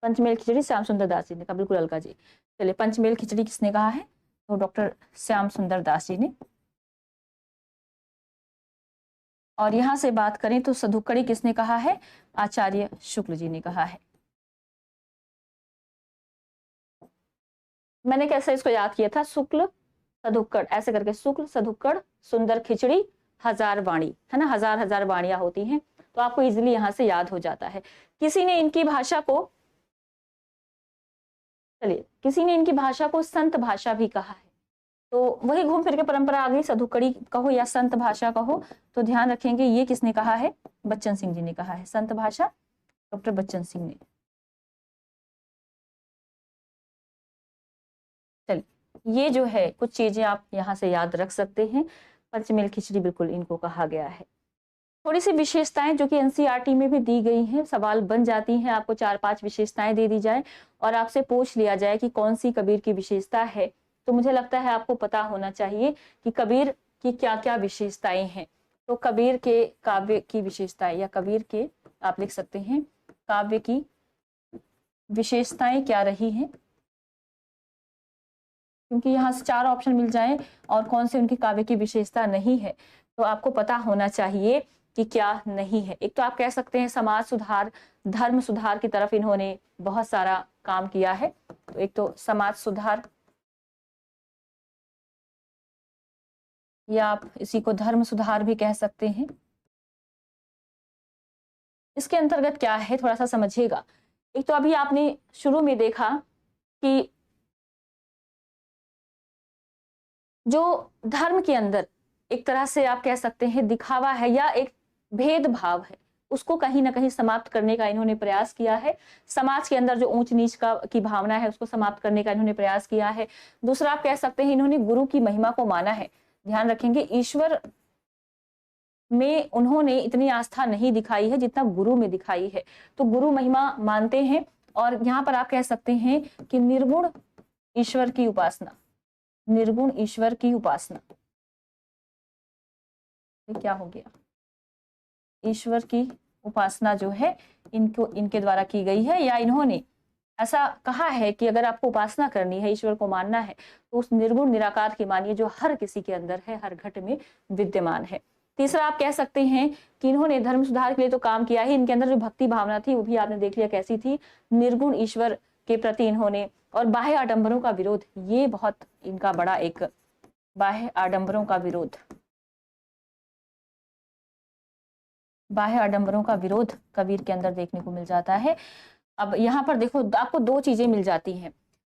पंचमेल खिचड़ी श्याम सुंदर दास जी ने कहा, बिल्कुल अलका जी। चलिए, पंचमेल खिचड़ी किसने कहा है? तो डॉक्टर श्याम सुंदर दास जी ने। और यहां से बात करें तो सधुक्कड़ी किसने कहा है? आचार्य शुक्ल जी ने कहा है। मैंने कैसे इसको याद किया था? शुक्ल सधुक्कड़, ऐसे करके, शुक्ल सधुक्कड़ सुंदर खिचड़ी हजार वाणी, है ना, हजार हजार वाणियां होती हैं, तो आपको इजिली यहां से याद हो जाता है। किसी ने इनकी भाषा को, चलिए, किसी ने इनकी भाषा को संत भाषा भी कहा है। तो वही घूम फिर के परंपरा आ गई, सधुक्कड़ी कहो या संत भाषा कहो। तो ध्यान रखेंगे ये किसने कहा है? बच्चन सिंह जी ने कहा है। संत भाषा डॉक्टर बच्चन सिंह ने। ये जो है कुछ चीजें आप यहाँ से याद रख सकते हैं। पंचमेल खिचड़ी बिल्कुल इनको कहा गया है। थोड़ी सी विशेषताएं जो कि एनसीईआरटी में भी दी गई हैं, सवाल बन जाती हैं, आपको 4-5 विशेषताएं दे दी जाए और आपसे पूछ लिया जाए कि कौन सी कबीर की विशेषता है, तो मुझे लगता है आपको पता होना चाहिए कि कबीर की क्या क्या विशेषताएं हैं। तो कबीर के काव्य की विशेषताएं या कबीर के, आप लिख सकते हैं, काव्य की विशेषताएं क्या रही हैं, क्योंकि यहाँ से 4 ऑप्शन मिल जाएं और कौन से उनकी काव्य की विशेषता नहीं है, तो आपको पता होना चाहिए कि क्या नहीं है। एक तो आप कह सकते हैं समाज सुधार, धर्म सुधार की तरफ इन्होंने बहुत सारा काम किया है, तो एक तो समाज सुधार, या आप इसी को धर्म सुधार भी कह सकते हैं। इसके अंतर्गत क्या है थोड़ा सा समझिएगा। एक तो अभी आपने शुरू में देखा कि जो धर्म के अंदर एक तरह से आप कह सकते हैं दिखावा है या एक भेदभाव है, उसको कहीं ना कहीं समाप्त करने का इन्होंने प्रयास किया है। समाज के अंदर जो ऊंच नीच का की भावना है उसको समाप्त करने का इन्होंने प्रयास किया है। दूसरा आप कह सकते हैं इन्होंने गुरु की महिमा को माना है। ध्यान रखेंगे, ईश्वर में उन्होंने इतनी आस्था नहीं दिखाई है जितना गुरु में दिखाई है, तो गुरु महिमा मानते हैं। और यहाँ पर आप कह सकते हैं कि निर्गुण ईश्वर की उपासना, निर्गुण ईश्वर की उपासना, ये क्या हो गया, ईश्वर की उपासना जो है इनको इनके द्वारा की गई है, या इन्होंने ऐसा कहा है कि अगर आपको उपासना करनी है, ईश्वर को मानना है, तो उस निर्गुण निराकार की मानिए जो हर किसी के अंदर है, हर घट में विद्यमान है। तीसरा आप कह सकते हैं कि इन्होंने धर्म सुधार के लिए तो काम किया ही, इनके अंदर जो भक्ति भावना थी वो भी आपने देख लिया कैसी थी, निर्गुण ईश्वर के प्रति इन्होंने, और बाह्य आडंबरों का विरोध, ये बहुत इनका बड़ा एक, बाह्य आडंबरों का विरोध, बाह्य आडंबरों का विरोध कबीर के अंदर देखने को मिल जाता है। अब यहाँ पर देखो आपको 2 चीजें मिल जाती हैं,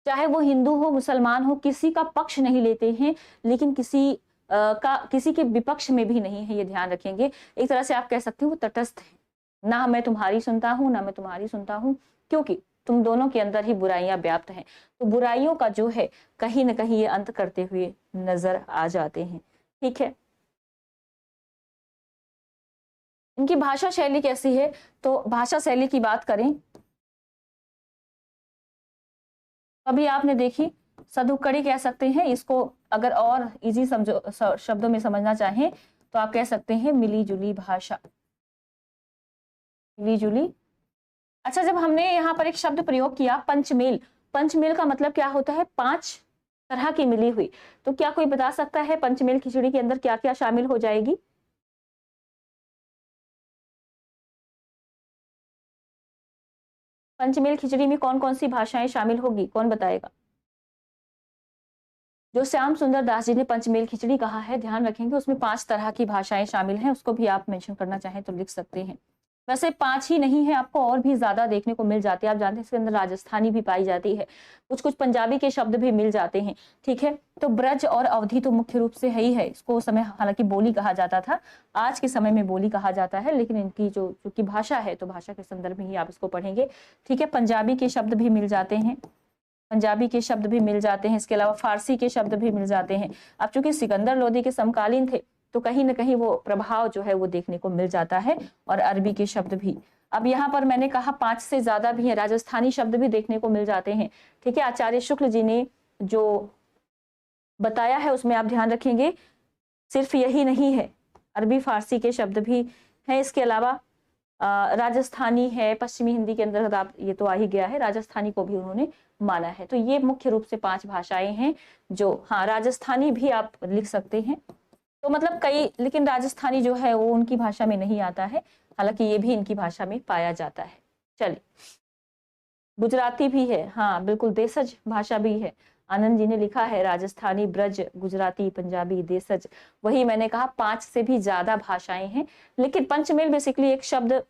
चाहे वो हिंदू हो मुसलमान हो, किसी का पक्ष नहीं लेते हैं, लेकिन किसी के विपक्ष में भी नहीं है, ये ध्यान रखेंगे। एक तरह से आप कह सकते हो वो तटस्थ है, ना मैं तुम्हारी सुनता हूँ ना मैं तुम्हारी सुनता हूँ, क्योंकि तुम दोनों के अंदर ही बुराइयां व्याप्त हैं। तो बुराइयों का जो है कहीं ना कहीं ये अंत करते हुए नजर आ जाते हैं। ठीक है, इनकी भाषा शैली कैसी है, तो भाषा शैली की बात करें, अभी आपने देखी सधुक्कड़ी कह सकते हैं इसको, अगर और इजी समझो शब्दों में समझना चाहें तो आप कह सकते हैं मिली जुली भाषा, मिली जुली। अच्छा, जब हमने यहाँ पर एक शब्द प्रयोग किया पंचमेल, पंचमेल का मतलब क्या होता है, 5 तरह की मिली हुई, तो क्या कोई बता सकता है पंचमेल खिचड़ी के अंदर क्या क्या शामिल हो जाएगी? पंचमेल खिचड़ी में कौन कौन सी भाषाएं शामिल होगी, कौन बताएगा? जो श्याम सुंदर दास जी ने पंचमेल खिचड़ी कहा है, ध्यान रखेंगे उसमें 5 तरह की भाषाएं शामिल हैं, उसको भी आप मेंशन करना चाहें तो लिख सकते हैं। वैसे 5 ही नहीं है, आपको और भी ज्यादा देखने को मिल जाती है। आप जानते हैं इसके अंदर राजस्थानी भी पाई जाती है, कुछ कुछ पंजाबी के शब्द भी मिल जाते हैं। ठीक है, तो ब्रज और अवधी तो मुख्य रूप से है ही है, इसको उस समय हालांकि बोली कहा जाता था, आज के समय में बोली कहा जाता है, लेकिन इनकी जो चूंकि भाषा है तो भाषा के संदर्भ में ही आप इसको पढ़ेंगे। ठीक है, पंजाबी के शब्द भी मिल जाते हैं, पंजाबी के शब्द भी मिल जाते हैं, इसके अलावा फारसी के शब्द भी मिल जाते हैं। अब चूंकि सिकंदर लोदी के समकालीन थे तो कहीं ना कहीं वो प्रभाव जो है वो देखने को मिल जाता है, और अरबी के शब्द भी। अब यहाँ पर मैंने कहा 5 से ज्यादा भी है, राजस्थानी शब्द भी देखने को मिल जाते हैं। ठीक है, आचार्य शुक्ल जी ने जो बताया है उसमें आप ध्यान रखेंगे सिर्फ यही नहीं है, अरबी फारसी के शब्द भी है, इसके अलावा राजस्थानी है, पश्चिमी हिंदी के अंदर आप ये तो आ ही गया है, राजस्थानी को भी उन्होंने माना है। तो ये मुख्य रूप से 5 भाषाएं हैं जो, हाँ राजस्थानी भी आप लिख सकते हैं, तो मतलब कई, लेकिन राजस्थानी जो है वो उनकी भाषा में नहीं आता है, हालांकि ये भी इनकी भाषा में पाया जाता है। चलिए, गुजराती भी है, हाँ बिल्कुल, देशज भाषा भी है, आनंद जी ने लिखा है राजस्थानी, ब्रज, गुजराती, पंजाबी, देशज। वही मैंने कहा 5 से भी ज्यादा भाषाएं हैं, लेकिन पंचमेल बेसिकली एक शब्द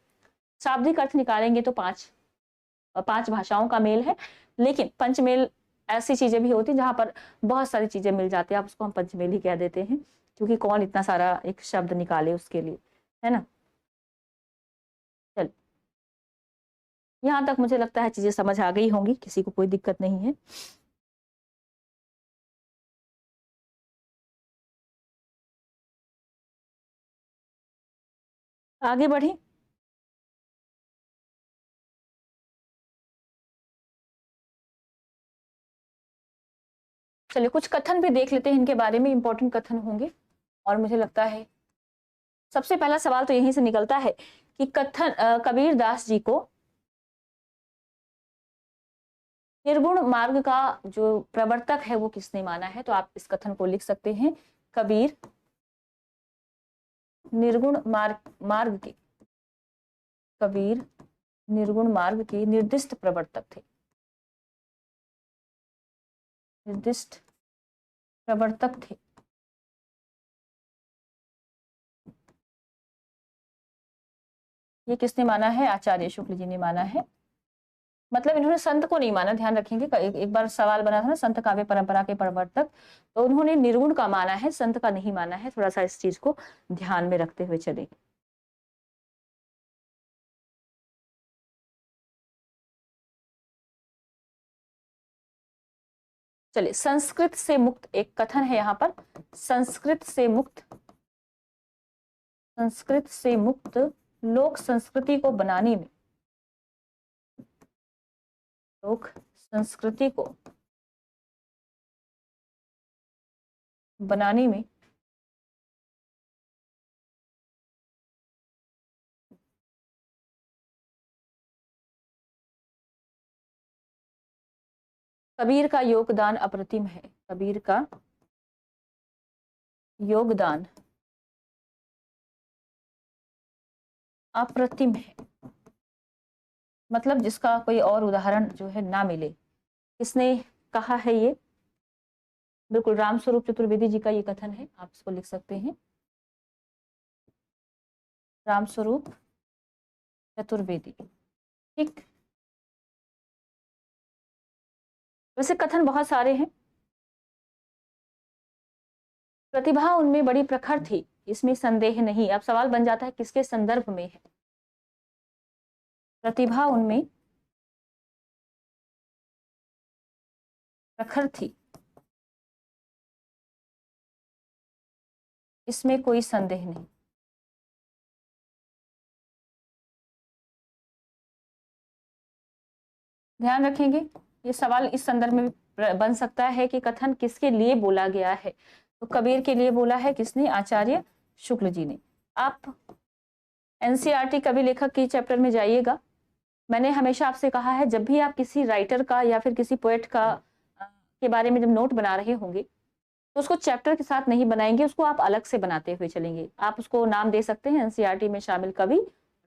शाब्दिक अर्थ निकालेंगे तो 5 भाषाओं का मेल है, लेकिन पंचमेल ऐसी चीजें भी होती है जहां पर बहुत सारी चीजें मिल जाती है, आप उसको हम पंचमेल ही कह देते हैं, क्योंकि कौन इतना सारा एक शब्द निकाले उसके लिए, है ना। चल, यहाँ तक मुझे लगता है चीजें समझ आ गई होंगी, किसी को कोई दिक्कत नहीं है। आगे बढ़े। चलिए कुछ कथन भी देख लेते हैं इनके बारे में, इंपॉर्टेंट कथन होंगे। और मुझे लगता है सबसे पहला सवाल तो यहीं से निकलता है कि कबीर दास जी को निर्गुण मार्ग का जो प्रवर्तक है वो किसने माना है। तो आप इस कथन को लिख सकते हैं, कबीर निर्गुण मार्ग के, कबीर निर्गुण मार्ग के निर्दिष्ट प्रवर्तक थे, निर्दिष्ट प्रवर्तक थे। ये किसने माना है? आचार्य शुक्ल जी ने माना है। मतलब इन्होंने संत को नहीं माना, ध्यान रखेंगे। एक बार सवाल बना था ना, संत काव्य परंपरा के प्रवर्तक, तो उन्होंने निर्गुण का माना है, संत का नहीं माना है। थोड़ा सा इस चीज को ध्यान में रखते हुए चलेंगे। चलिए, संस्कृत से मुक्त एक कथन है यहाँ पर, संस्कृत से मुक्त, संस्कृत से मुक्त लोक संस्कृति को बनाने में, लोक संस्कृति को बनाने में कबीर का योगदान अप्रतिम है, कबीर का योगदान अप्रतिम है। मतलब जिसका कोई और उदाहरण जो है ना मिले। किसने कहा है ये? बिल्कुल रामस्वरूप चतुर्वेदी जी का ये कथन है, आप इसको लिख सकते हैं, रामस्वरूप चतुर्वेदी। ठीक, वैसे कथन बहुत सारे हैं। प्रतिभा उनमें बड़ी प्रखर थी, इसमें संदेह नहीं। अब सवाल बन जाता है किसके संदर्भ में है? प्रतिभा उनमें प्रखर थी, इसमें कोई संदेह नहीं। ध्यान रखेंगे, ये सवाल इस संदर्भ में बन सकता है कि कथन किसके लिए बोला गया है। तो कबीर के लिए बोला है, किसने? आचार्य शुक्ल जी ने। आप एनसीईआरटी कवि लेखक की चैप्टर में जाइएगा। मैंने हमेशा आपसे कहा है, जब भी आप किसी राइटर का या फिर किसी पोएट का के बारे में जब नोट बना रहे होंगे तो उसको चैप्टर के साथ नहीं बनाएंगे, उसको आप अलग से बनाते हुए चलेंगे। आप उसको नाम दे सकते हैं एनसीईआरटी में शामिल कवि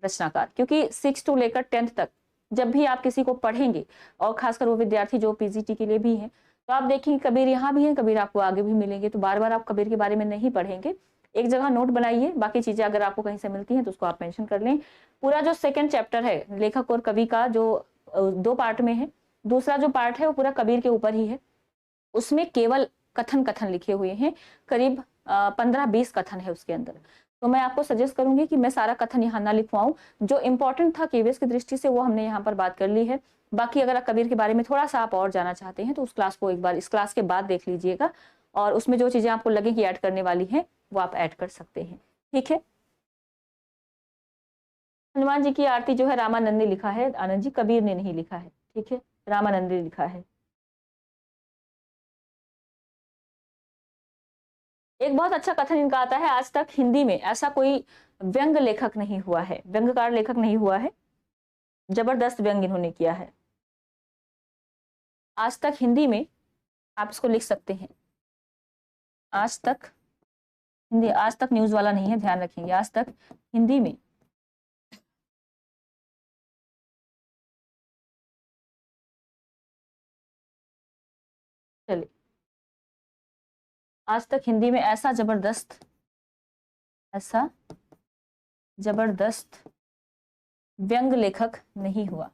रचनाकार, क्योंकि 6 to लेकर 10th तक जब भी आप किसी को पढ़ेंगे, और खासकर वो विद्यार्थी जो पीजीटी के लिए भी हैं, तो आप देखेंगे कबीर यहाँ भी है, कबीर आपको आगे भी मिलेंगे। तो बार बार आप कबीर के बारे में नहीं पढ़ेंगे, एक जगह नोट बनाइए, बाकी चीजें अगर आपको कहीं से मिलती हैं तो उसको आप मेंशन कर लें। पूरा जो सेकंड चैप्टर है लेखक और कवि का, जो 2 पार्ट में है, दूसरा जो पार्ट है वो पूरा कबीर के ऊपर ही है। उसमें केवल कथन कथन लिखे हुए हैं, करीब 15-20 कथन है उसके अंदर। तो मैं आपको सजेस्ट करूंगी कि मैं सारा कथन यहाँ ना लिखवाऊं, जो इंपॉर्टेंट था केवीएस की दृष्टि से वो हमने यहाँ पर बात कर ली है। बाकी अगर आप कबीर के बारे में थोड़ा सा आप और जाना चाहते हैं तो उस क्लास को एक बार इस क्लास के बाद देख लीजिएगा, और उसमें जो चीजें आपको लगे कि ऐड करने वाली है वो आप ऐड कर सकते हैं। ठीक है, हनुमान जी की आरती जो है रामानंद ने लिखा है, आनंद जी, कबीर ने नहीं लिखा है। ठीक है, रामानंद ने लिखा है। एक बहुत अच्छा कथन इनका आता है, आज तक हिंदी में ऐसा कोई व्यंग लेखक नहीं हुआ है, व्यंगकार लेखक नहीं हुआ है, जबरदस्त व्यंग इन्होंने किया है। आज तक हिंदी में, आप इसको लिख सकते हैं, आज तक हिंदी, आज तक न्यूज वाला नहीं है, ध्यान रखेंगे, आज तक हिंदी में चलिए, आज तक हिंदी में ऐसा जबरदस्त व्यंग लेखक नहीं हुआ,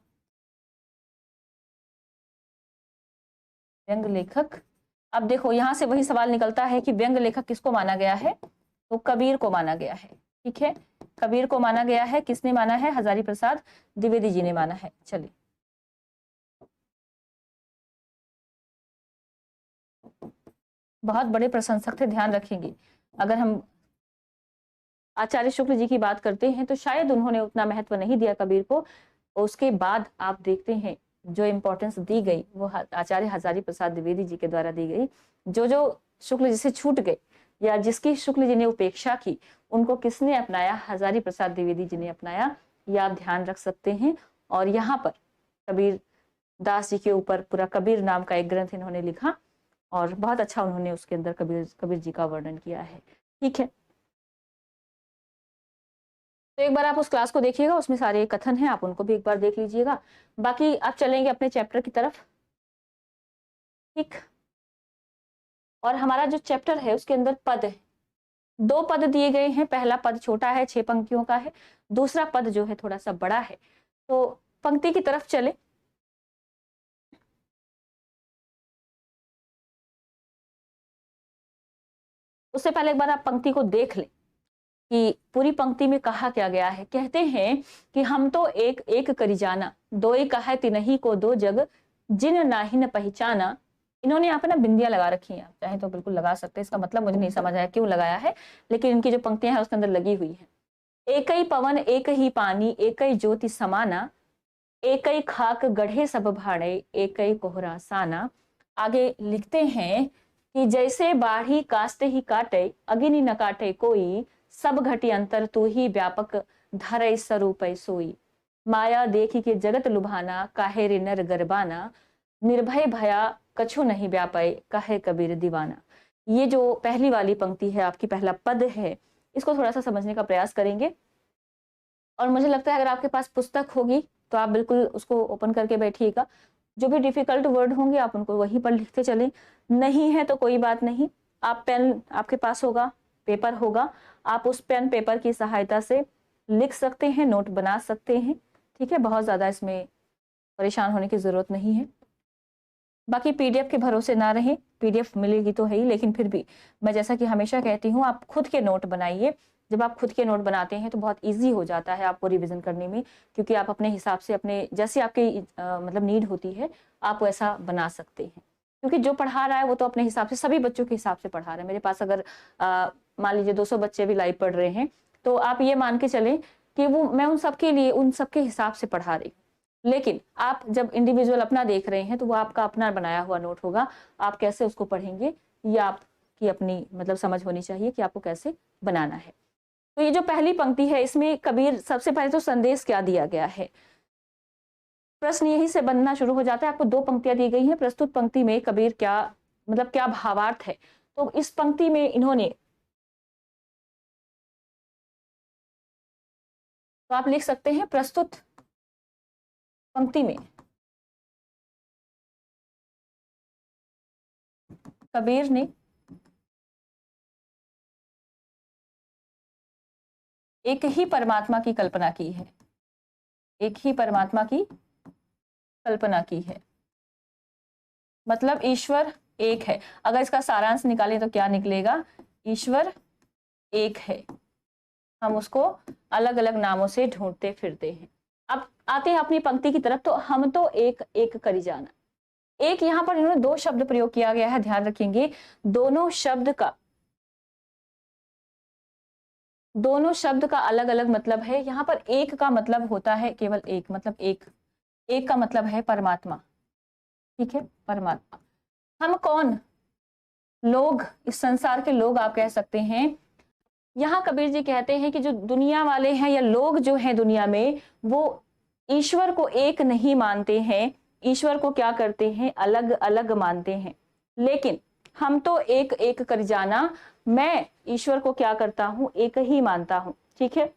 व्यंग लेखक। अब देखो यहां से वही सवाल निकलता है कि व्यंग लेखक किसको माना गया है? तो कबीर को माना गया है। ठीक है, कबीर को माना गया है। किसने माना है? हजारी प्रसाद द्विवेदी जी ने माना है। चलिए, बहुत बड़े प्रशंसक थे, ध्यान रखेंगे। अगर हम आचार्य शुक्ल जी की बात करते हैं तो शायद उन्होंने उतना महत्व नहीं दिया कबीर को। उसके बाद आप देखते हैं जो इम्पोर्टेंस दी गई वो आचार्य हजारी प्रसाद द्विवेदी जी के द्वारा दी गई। जो शुक्ल जी से छूट गए या जिसकी शुक्ल जी ने उपेक्षा की, उनको किसने अपनाया? हजारी प्रसाद द्विवेदी जी ने अपनाया। ये आप ध्यान रख सकते हैं। और यहाँ पर कबीर दास जी के ऊपर पूरा कबीर नाम का एक ग्रंथ इन्होंने लिखा और बहुत अच्छा उन्होंने उसके अंदर कबीर जी का वर्णन किया है। ठीक है, तो एक बार आप उस क्लास को देखिएगा, उसमें सारे कथन हैं, आप उनको भी एक बार देख लीजिएगा। बाकी आप चलेंगे अपने चैप्टर की तरफ। ठीक, और हमारा जो चैप्टर है उसके अंदर पद है, 2 पद दिए गए हैं। पहला पद छोटा है, 6 पंक्तियों का है। दूसरा पद जो है थोड़ा सा बड़ा है। तो पंक्ति की तरफ चले। उससे पहले एक बार आप पंक्ति को देख लें कि पूरी पंक्ति में कहा क्या गया है। कहते हैं कि हम तो एक एक करी जाना, दोई कहे तिनहि को दो जग, जिन नाहि न पहचाना। इन्होंने यहाँ पे ना बिंदियां लगा रखी हैं, आप चाहे तो बिल्कुल लगा सकते हैं। इसका मतलब मुझे नहीं समझ आया क्यों लगाया है, लेकिन इनकी जो पंक्तियां हैं उसके अंदर लगी हुई है। एक ही पवन एक ही पानी, एक ही ज्योति समाना, एक ही खाक गढ़े सब भाड़े, एक ही कोहरा साना। आगे लिखते हैं कि जैसे बाढ़ी कास्ते ही काटे, अग्नि न काटे कोई, सब घटी अंतर तू ही व्यापक धरय स्वरूप सोई। माया देखी के जगत लुभाना, काहे रे नर गरबाना, निर्भय भया कछु नहीं व्यापय, कहे कबीर दीवाना। ये जो पहली वाली पंक्ति है, आपकी पहला पद है, इसको थोड़ा सा समझने का प्रयास करेंगे। और मुझे लगता है अगर आपके पास पुस्तक होगी तो आप बिल्कुल उसको ओपन करके बैठिएगा। जो भी डिफिकल्ट वर्ड होंगे आप उनको वहीं पर लिखते चलें। नहीं है तो कोई बात नहीं, आप पेन आपके पास होगा, पेपर होगा, आप उस पेन पेपर की सहायता से लिख सकते हैं, नोट बना सकते हैं। ठीक है, बहुत ज्यादा इसमें परेशान होने की जरूरत नहीं है। बाकी पीडीएफ के भरोसे ना रहें, पीडीएफ मिलेगी तो है ही, लेकिन फिर भी मैं जैसा कि हमेशा कहती हूँ, आप खुद के नोट बनाइए। जब आप खुद के नोट बनाते हैं तो बहुत इजी हो जाता है आपको रिवीजन करने में, क्योंकि आप अपने हिसाब से, अपने जैसे आपकी मतलब नीड होती है, आप वैसा बना सकते हैं। क्योंकि जो पढ़ा रहा है वो तो अपने हिसाब से, सभी बच्चों के हिसाब से पढ़ा रहा है। मेरे पास अगर मान लीजिए 200 बच्चे भी लाइव पढ़ रहे हैं, तो आप ये मान के चलें कि वो मैं उन सबके लिए, उन सबके हिसाब से पढ़ा रही हूँ। लेकिन आप जब इंडिविजुअल अपना देख रहे हैं तो वो आपका अपना बनाया हुआ नोट होगा। आप कैसे उसको पढ़ेंगे ये आपकी अपनी मतलब समझ होनी चाहिए कि आपको कैसे बनाना है। तो ये जो पहली पंक्ति है, इसमें कबीर सबसे पहले तो संदेश क्या दिया गया है, प्रश्न यही से बनना शुरू हो जाता है। आपको 2 पंक्तियां दी गई हैं। प्रस्तुत पंक्ति में कबीर क्या मतलब क्या भावार्थ है, तो इस पंक्ति में इन्होंने, तो आप लिख सकते हैं प्रस्तुत पंक्ति में कबीर ने एक ही परमात्मा की कल्पना की है, एक ही परमात्मा की कल्पना की है। मतलब ईश्वर एक है। अगर इसका सारांश निकालें तो क्या निकलेगा? ईश्वर एक है, हम उसको अलग अलग नामों से ढूंढते फिरते हैं। अब आते हैं अपनी पंक्ति की तरफ। तो हम तो एक एक करी जाना, एक यहाँ पर इन्होंने 2 शब्द प्रयोग किया गया है, ध्यान रखेंगे। दोनों शब्द का अलग अलग मतलब है। यहाँ पर एक का मतलब होता है केवल एक, मतलब एक का मतलब है परमात्मा। ठीक है, परमात्मा। हम कौन? लोग, इस संसार के लोग आप कह सकते हैं। यहाँ कबीर जी कहते हैं कि जो दुनिया वाले हैं या लोग जो हैं दुनिया में, वो ईश्वर को एक नहीं मानते हैं। ईश्वर को क्या करते हैं? अलग अलग मानते हैं। लेकिन हम तो एक एक कर जाना, मैं ईश्वर को क्या करता हूं? एक ही मानता हूं। ठीक है,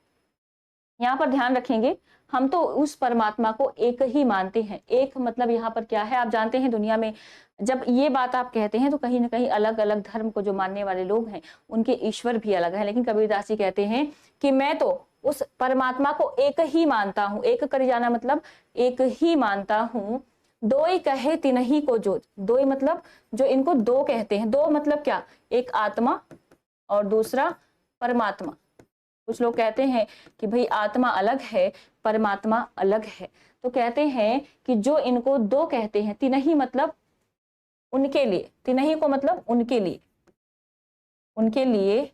यहाँ पर ध्यान रखेंगे, हम तो उस परमात्मा को एक ही मानते हैं। एक मतलब यहाँ पर क्या है? आप जानते हैं दुनिया में जब ये बात आप कहते हैं तो कहीं ना कहीं अलग अलग धर्म को जो मानने वाले लोग हैं उनके ईश्वर भी अलग है। लेकिन कबीरदास जी कहते हैं कि मैं तो उस परमात्मा को एक ही मानता हूं। एक कर जाना मतलब एक ही मानता हूं। दोई कहे तिनहि को जो, दोई मतलब जो इनको दो कहते हैं। दो मतलब क्या? एक आत्मा और दूसरा परमात्मा। कुछ लोग कहते हैं कि भाई आत्मा अलग है, परमात्मा अलग है। तो कहते हैं कि जो इनको दो कहते हैं, तिनहि मतलब उनके लिए, तिनहि को मतलब उनके लिए, उनके लिए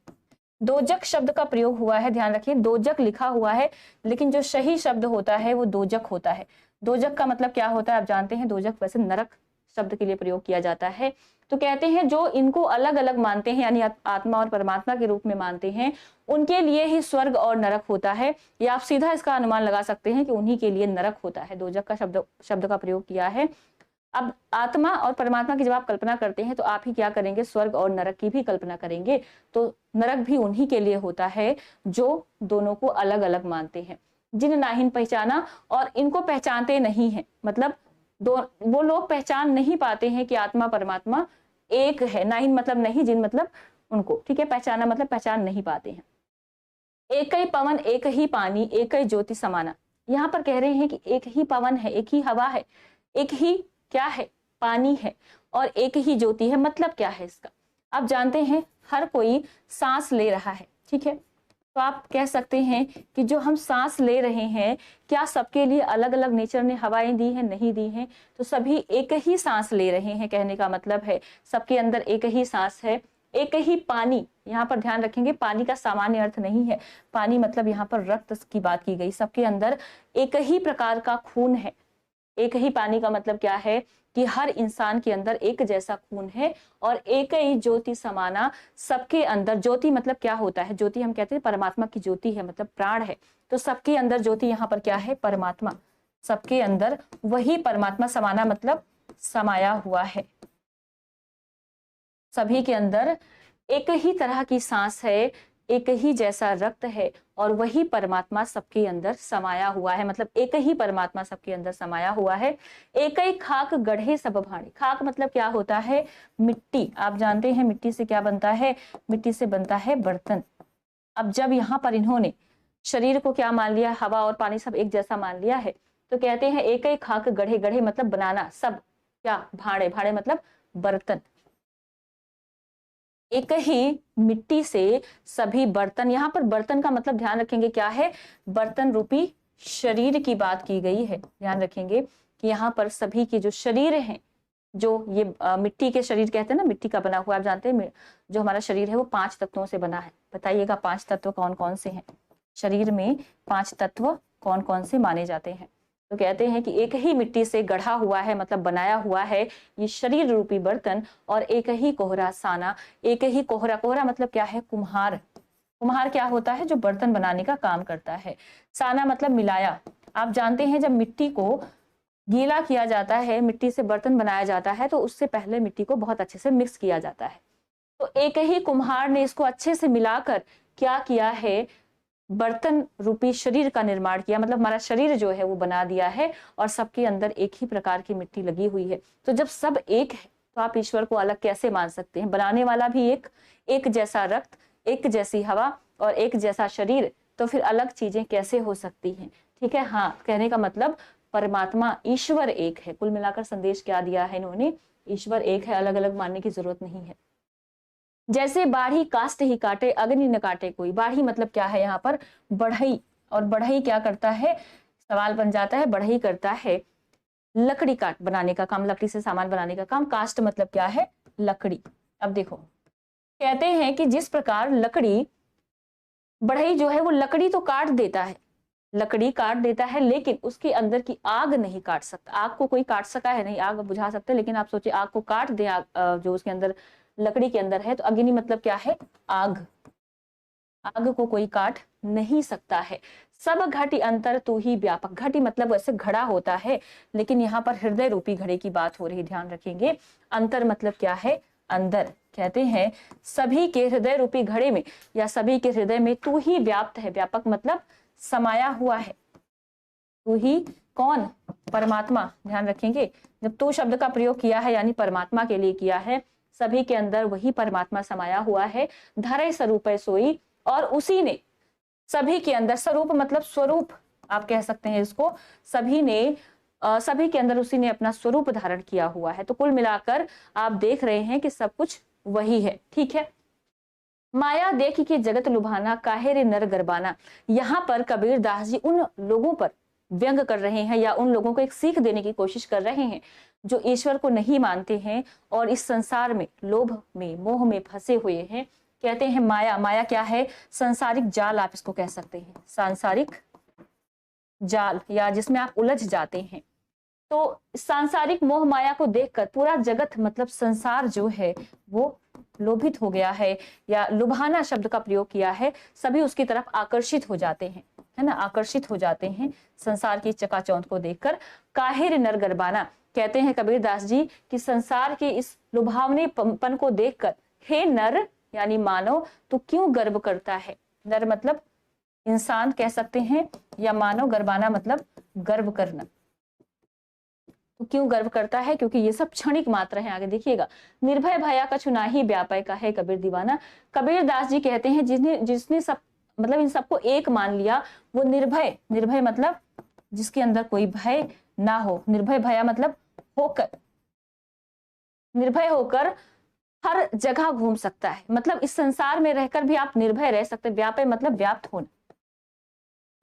दोजक शब्द का प्रयोग हुआ है, ध्यान रखिए दोजक लिखा हुआ है लेकिन जो सही शब्द होता है वो दोजक होता है। दोजक का मतलब क्या होता है आप जानते हैं, दोजक वैसे नरक शब्द के लिए प्रयोग किया जाता है। तो कहते हैं जो इनको अलग अलग मानते हैं यानी आत्मा और परमात्मा के रूप में मानते हैं उनके लिए ही स्वर्ग और नरक होता है, या आप सीधा इसका अनुमान लगा सकते हैं कि उन्हीं के लिए नरक होता है। दोजक का शब्द का प्रयोग किया है। अब आत्मा और परमात्मा की जब आप कल्पना करते हैं तो आप ही क्या करेंगे, स्वर्ग और नरक की भी कल्पना करेंगे। तो नरक भी उन्हीं के लिए होता है जो दोनों को अलग अलग मानते हैं। जिन नाहिन पहचाना, और इनको पहचानते नहीं है, मतलब वो लोग पहचान नहीं पाते हैं कि आत्मा परमात्मा एक है। नाहिन मतलब नहीं, जिन मतलब उनको, ठीक है। पहचाना मतलब पहचान नहीं पाते हैं। एक ही पवन एक ही पानी एक ही ज्योति समाना, यहाँ पर कह रहे हैं कि एक ही पवन है, एक ही हवा है, एक ही क्या है, पानी है, और एक ही ज्योति है। मतलब क्या है इसका, आप जानते हैं हर कोई सांस ले रहा है, ठीक है। तो आप कह सकते हैं कि जो हम सांस ले रहे हैं, क्या सबके लिए अलग अलग नेचर ने हवाएं दी हैं? नहीं दी हैं। तो सभी एक ही सांस ले रहे हैं, कहने का मतलब है सबके अंदर एक ही सांस है। एक ही पानी, यहाँ पर ध्यान रखेंगे पानी का सामान्य अर्थ नहीं है, पानी मतलब यहाँ पर रक्त की बात की गई। सबके अंदर एक ही प्रकार का खून है। एक ही पानी का मतलब क्या है कि हर इंसान के अंदर एक जैसा खून है, और एक ही ज्योति समाना, सबके अंदर ज्योति मतलब क्या होता है, ज्योति हम कहते हैं परमात्मा की ज्योति है, मतलब प्राण है। तो सबके अंदर ज्योति यहाँ पर क्या है, परमात्मा। सबके अंदर वही परमात्मा, समाना मतलब समाया हुआ है। सभी के अंदर एक ही तरह की सांस है, एक ही जैसा रक्त है, और वही परमात्मा सबके अंदर समाया हुआ है। मतलब एक ही परमात्मा सबके अंदर समाया हुआ है। एक ही खाक गढ़े सब भांडे, खाक मतलब क्या होता है, मिट्टी। आप जानते हैं मिट्टी से क्या बनता है, मिट्टी से बनता है बर्तन। अब जब यहाँ पर इन्होंने शरीर को क्या मान लिया, हवा और पानी सब एक जैसा मान लिया है, तो कहते हैं एक ही खाक गढ़े, गढ़े मतलब बनाना, सब क्या, भाड़े, भाड़े मतलब बर्तन। एक ही मिट्टी से सभी बर्तन, यहाँ पर बर्तन का मतलब ध्यान रखेंगे क्या है, बर्तन रूपी शरीर की बात की गई है। ध्यान रखेंगे कि यहाँ पर सभी के जो शरीर हैं, जो ये मिट्टी के शरीर कहते हैं ना, मिट्टी का बना हुआ, आप जानते हैं जो हमारा शरीर है वो 5 तत्वों से बना है। बताइएगा 5 तत्व कौन कौन से हैं, शरीर में 5 तत्व कौन कौन से माने जाते हैं। तो कहते हैं कि एक ही मिट्टी से गढ़ा हुआ है, मतलब बनाया हुआ है ये शरीर रूपी बर्तन, और एक ही कोहरा साना, एक ही कोहरा, कोहरा मतलब क्या है, कुम्हार। कुम्हार क्या होता है, जो बर्तन बनाने का काम करता है। साना मतलब मिलाया। आप जानते हैं जब मिट्टी को गीला किया जाता है, मिट्टी से बर्तन बनाया जाता है, तो उससे पहले मिट्टी को बहुत अच्छे से मिक्स किया जाता है। तो एक ही कुम्हार ने इसको अच्छे से मिलाकर क्या किया है, बर्तन रूपी शरीर का निर्माण किया। मतलब हमारा शरीर जो है वो बना दिया है, और सबके अंदर एक ही प्रकार की मिट्टी लगी हुई है। तो जब सब एक है तो आप ईश्वर को अलग कैसे मान सकते हैं। बनाने वाला भी एक जैसा रक्त, एक जैसी हवा और एक जैसा शरीर, तो फिर अलग चीजें कैसे हो सकती हैं। ठीक है, हाँ, कहने का मतलब परमात्मा ईश्वर एक है। कुल मिलाकर संदेश क्या दिया है इन्होंने, ईश्वर एक है, अलग अलग मानने की जरूरत नहीं है। जैसे बाढ़ी कास्ट ही काटे अग्नि न काटे कोई। बाढ़ी मतलब क्या है, यहाँ पर बढ़ई, और बढ़ई क्या करता है, सवाल बन जाता है, बढ़ई करता है लकड़ी काट बनाने का काम, लकड़ी से सामान बनाने का काम। कास्ट मतलब क्या है, लकड़ी। अब देखो कहते हैं कि जिस प्रकार लकड़ी, बढ़ई जो है वो लकड़ी तो काट देता है, लकड़ी काट देता है, लेकिन उसके अंदर की आग नहीं काट सकता। आग को कोई काट सका है नहीं, आग बुझा सकते, लेकिन आप सोचिए आग को काट दे, जो उसके अंदर लकड़ी के अंदर है। तो अग्नि मतलब क्या है, आग। आग को कोई काट नहीं सकता है। सब घटी अंतर तू ही व्यापक। घटी मतलब वैसे घड़ा होता है, लेकिन यहाँ पर हृदय रूपी घड़े की बात हो रही, ध्यान रखेंगे। अंतर मतलब क्या है, अंदर। कहते हैं सभी के हृदय रूपी घड़े में, या सभी के हृदय में तू ही व्याप्त है। व्यापक मतलब समाया हुआ है। तू ही कौन, परमात्मा। ध्यान रखेंगे जब तू शब्द का प्रयोग किया है यानी परमात्मा के लिए किया है। सभी के अंदर वही परमात्मा समाया हुआ है। धरे स्वरूप सोई, और उसी ने सभी के अंदर, स्वरूप मतलब स्वरूप आप कह सकते हैं इसको, सभी ने सभी के अंदर उसी ने अपना स्वरूप धारण किया हुआ है। तो कुल मिलाकर आप देख रहे हैं कि सब कुछ वही है। ठीक है, माया देख के जगत लुभाना, काहे रे नर गरबाना। यहाँ पर कबीर दास जी उन लोगों पर व्यंग कर रहे हैं, या उन लोगों को एक सीख देने की कोशिश कर रहे हैं जो ईश्वर को नहीं मानते हैं और इस संसार में लोभ में, मोह में फंसे हुए हैं। कहते हैं माया। माया क्या है? सांसारिक जाल आप इसको कह सकते हैं, सांसारिक जाल, या जिसमें आप उलझ जाते हैं। तो सांसारिक मोह माया को देखकर पूरा जगत मतलब संसार जो है वो लोभित हो गया है, या लुभाना शब्द का प्रयोग किया है, सभी उसकी तरफ आकर्षित हो जाते हैं, है ना, आकर्षित हो जाते हैं संसार की चकाचौंध को देखकर। काहिर नर गरबाना, कहते हैं कबीरदास जी कि संसार के इस लुभावने पन को देखकर हे नर यानी मानव तू क्यों गर्व करता है। नर मतलब इंसान कह सकते हैं, या मानव गरबाना मतलब गर्व करना। तो क्यों गर्व करता है? क्योंकि ये सब क्षणिक मात्र है। आगे देखिएगा, निर्भय भया कछु नाहि व्यापय का है कबीर दीवाना। कबीरदास जी कहते हैं जिसने सब मतलब इन सबको एक मान लिया वो निर्भय, निर्भय मतलब जिसके अंदर कोई भय ना हो। निर्भय भया मतलब होकर, निर्भय होकर हर जगह घूम सकता है, मतलब इस संसार में रहकर भी आप निर्भय रह सकते। व्यापय मतलब व्याप्त होना।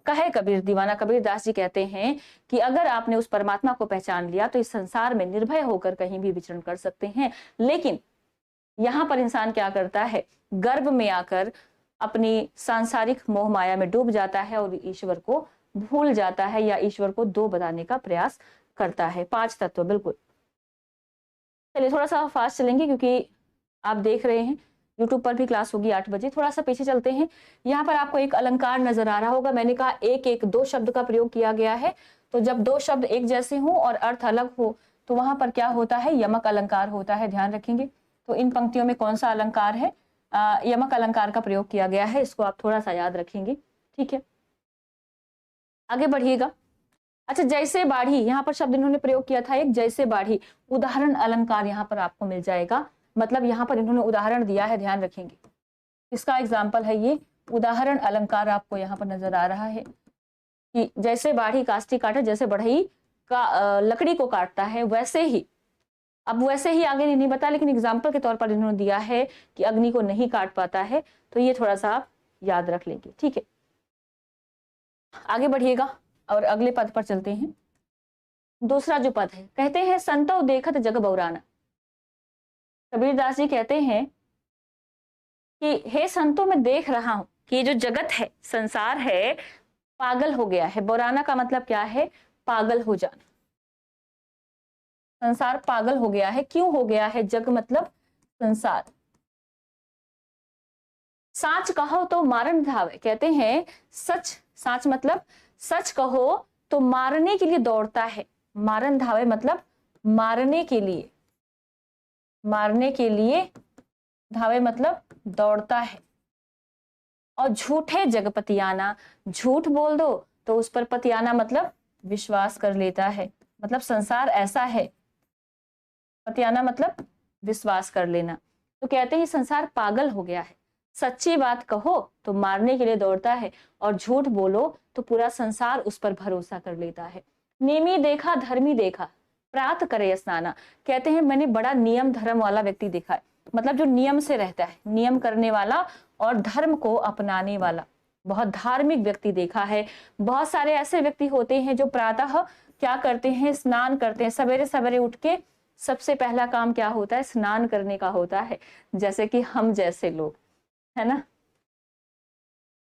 कहे कबीर दीवाना, कबीरदास जी कहते हैं कि अगर आपने उस परमात्मा को पहचान लिया तो इस संसार में निर्भय होकर कहीं भी विचरण कर सकते हैं। लेकिन यहाँ पर इंसान क्या करता है? गर्भ में आकर अपनी सांसारिक मोह माया में डूब जाता है और ईश्वर को भूल जाता है, या ईश्वर को दो बताने का प्रयास करता है। 5 तत्व, बिल्कुल। चलिए थोड़ा सा फास्ट चलेंगे क्योंकि आप देख रहे हैं यूट्यूब पर भी क्लास होगी 8 बजे। थोड़ा सा पीछे चलते हैं। यहाँ पर आपको एक अलंकार नजर आ रहा होगा। मैंने कहा एक एक 2 शब्द का प्रयोग किया गया है। तो जब 2 शब्द एक जैसे हो और अर्थ अलग हो तो वहां पर क्या होता है? यमक अलंकार होता है, ध्यान रखेंगे। तो इन पंक्तियों में कौन सा अलंकार है? यमक अलंकार का प्रयोग किया गया है, इसको आप थोड़ा सा याद रखेंगे, ठीक है। आगे बढ़िएगा। अच्छा, जैसे बाढ़ी, यहाँ पर शब्द इन्होंने प्रयोग किया था एक, जैसे बाढ़ी। उदाहरण अलंकार यहाँ पर आपको मिल जाएगा, मतलब यहाँ पर इन्होंने उदाहरण दिया है, ध्यान रखेंगे। इसका एग्जाम्पल है ये उदाहरण अलंकार आपको यहाँ पर नजर आ रहा है कि जैसे बाढ़ी काष्ठी काटे, जैसे बढ़ई का लकड़ी को काटता है वैसे ही। अब वैसे ही आगे नहीं बता, लेकिन एग्जाम्पल के तौर पर इन्होंने दिया है कि अग्नि को नहीं काट पाता है। तो ये थोड़ा सा आप याद रख लेंगे, ठीक है। आगे बढ़िएगा और अगले पद पर चलते हैं। दूसरा जो पद है, कहते हैं संतो देखत जग बौराना। कबीरदास जी कहते हैं कि हे संतों, मैं देख रहा हूं कि ये जो जगत है, संसार है, पागल हो गया है। बौराना का मतलब क्या है? पागल हो जाना। संसार पागल हो गया है। क्यों हो गया है? जग मतलब संसार। साच कहो तो मारन धावे, कहते हैं सच, साच मतलब सच कहो तो मारने के लिए दौड़ता है। मारन धावे मतलब मारने के लिए, मारने के लिए, धावे मतलब दौड़ता है। और झूठे जग पतियाना, झूठ बोल दो तो उस पर पतियाना मतलब विश्वास कर लेता है। मतलब संसार ऐसा है, पतियाना मतलब विश्वास कर लेना। तो कहते हैं संसार पागल हो गया है। सच्ची बात कहो तो मारने के लिए दौड़ता है, और झूठ बोलो तो पूरा संसार उस पर भरोसा कर लेता है। नेमी देखा धर्मी देखा, प्रात करे स्नाना। कहते हैं मैंने बड़ा नियम धर्म वाला व्यक्ति देखा है, मतलब जो नियम से रहता है, नियम करने वाला और धर्म को अपनाने वाला, बहुत धार्मिक व्यक्ति देखा है। बहुत सारे ऐसे व्यक्ति होते हैं जो प्रातः क्या करते हैं? स्नान करते हैं। सवेरे सवेरे उठ के सबसे पहला काम क्या होता है? स्नान करने का होता है, जैसे कि हम जैसे लोग, है ना।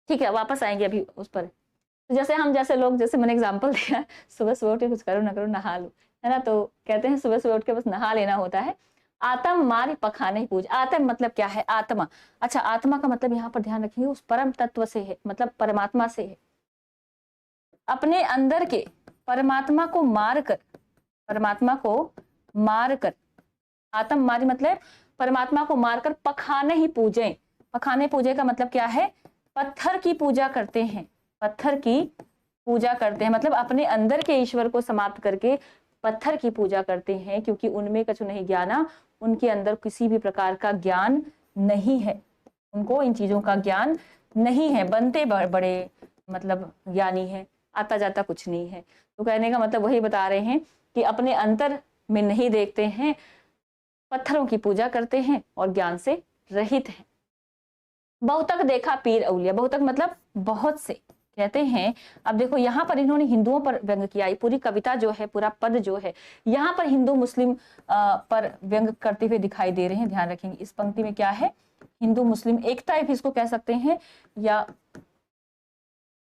ठीक है, वापस आएंगे अभी उस पर। तो जैसे हम जैसे लोग, जैसे मैंने एग्जांपल दिया, सुबह सुबह उठ के कुछ करो ना करो, नहा लो, है ना। तो कहते हैं सुबह सुबह उठ के बस नहा लेना होता है। आत्म मार पखाने पूज। आत्म मतलब क्या है? आत्मा। अच्छा, आत्मा का मतलब यहाँ पर ध्यान रखिए उस परम तत्व से है, मतलब परमात्मा से है। अपने अंदर के परमात्मा को मार कर, परमात्मा को मार कर, आत्म मारी मतलब परमात्मा को मारकर पखाने ही पूजे। पखाने पूजे का मतलब क्या है? पत्थर की पूजा करते हैं, पत्थर की पूजा करते हैं, मतलब अपने अंदर के ईश्वर को समाप्त करके पत्थर की पूजा करते हैं, क्योंकि उनमें कछु नहीं ज्ञाना, उनके अंदर किसी भी प्रकार का ज्ञान नहीं है, उनको इन चीजों का ज्ञान नहीं है। बनते बड़े मतलब ज्ञानी है, आता जाता कुछ नहीं है। तो कहने का मतलब वही बता रहे हैं कि अपने अंतर में नहीं देखते हैं, पत्थरों की पूजा करते हैं और ज्ञान से रहित हैं। बहुतक देखा पीर अउलिया, बहुतक मतलब बहुत से, कहते हैं। अब देखो यहाँ पर इन्होंने हिंदुओं पर व्यंग किया। ये पूरी कविता जो है, पूरा पद जो है, यहाँ पर हिंदू मुस्लिम पर व्यंग करते हुए दिखाई दे रहे हैं। ध्यान रखेंगे इस पंक्ति में क्या है? हिंदू मुस्लिम एकता भी इसको कह सकते हैं, या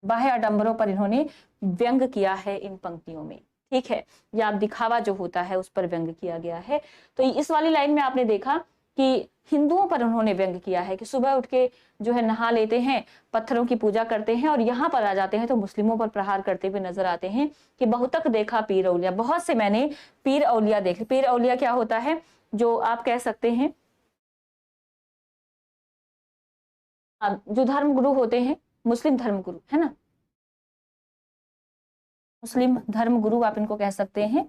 बाह्य आडंबरों पर इन्होंने व्यंग किया है इन पंक्तियों में, ठीक है, या दिखावा जो होता है उस पर व्यंग किया गया है। तो इस वाली लाइन में आपने देखा कि हिंदुओं पर उन्होंने व्यंग किया है कि सुबह उठ के जो है नहा लेते हैं, पत्थरों की पूजा करते हैं, और यहाँ पर आ जाते हैं तो मुस्लिमों पर प्रहार करते हुए नजर आते हैं कि बहुतक देखा पीर औलिया, बहुत से मैंने पीर औलिया देखे। पीर औलिया क्या होता है, जो आप कह सकते हैं जो धर्म गुरु होते हैं, मुस्लिम धर्म गुरु है ना, मुस्लिम धर्म गुरु आप इनको कह सकते हैं,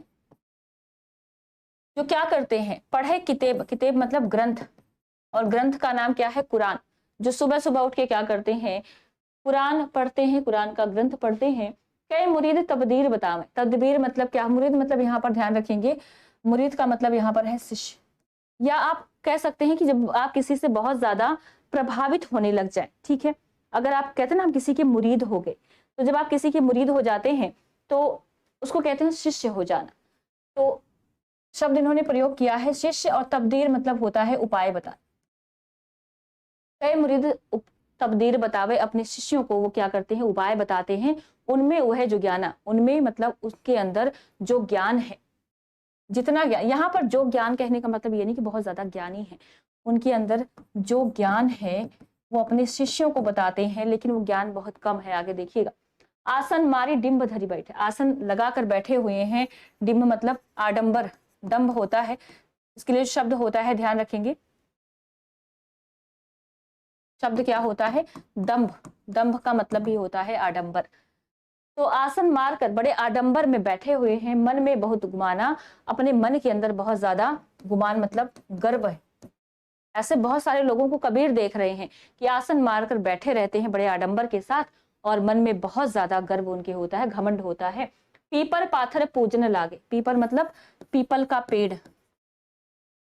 जो क्या करते हैं, पढ़े किताब, किताब मतलब ग्रंथ, और ग्रंथ का नाम क्या है, कुरान, जो सुबह सुबह उठ के क्या करते हैं, कुरान पढ़ते हैं, कुरान का ग्रंथ पढ़ते हैं। कई मुरीद तबदीर बतावे, तदबीर मतलब क्या, मुरीद मतलब यहाँ पर ध्यान रखेंगे, मुरीद का मतलब यहाँ पर है शिष्य, या आप कह सकते हैं कि जब आप किसी से बहुत ज्यादा प्रभावित होने लग जाए, ठीक है, अगर आप कहते हैं ना हम किसी के मुरीद हो गए, तो जब आप किसी के मुरीद हो जाते हैं तो उसको कहते हैं शिष्य हो जाना। तो शब्द इन्होंने प्रयोग किया है शिष्य, और तबदीर मतलब होता है उपाय बताना। कई मुरीद तबदीर बतावे अपने शिष्यों को, वो क्या करते हैं, उपाय बताते हैं, उनमें वह जो ज्ञान, उनमें मतलब उसके अंदर जो ज्ञान है, जितना ज्ञान, यहाँ पर जो ज्ञान कहने का मतलब ये नहीं कि बहुत ज्यादा ज्ञानी है, उनके अंदर जो ज्ञान है वो अपने शिष्यों को बताते हैं, लेकिन वो ज्ञान बहुत कम है। आगे देखिएगा, आसन मारी डिम्ब धरी बैठे, आसन लगाकर बैठे हुए हैं, डिम्ब मतलब आडंबर, डंब होता है, इसके लिए शब्द होता है, ध्यान रखेंगे, शब्द क्या होता है, दंभ, दंभ का मतलब भी होता है आडंबर। तो आसन मारकर बड़े आडंबर में बैठे हुए हैं, मन में बहुत गुमाना, अपने मन के अंदर बहुत ज्यादा गुमान मतलब गर्व है। ऐसे बहुत सारे लोगों को कबीर देख रहे हैं कि आसन मारकर बैठे रहते हैं बड़े आडंबर के साथ, और मन में बहुत ज्यादा गर्व उनके होता है, घमंड होता है। पीपल पाथर पूजन लागे, पीपल मतलब पीपल का पेड़,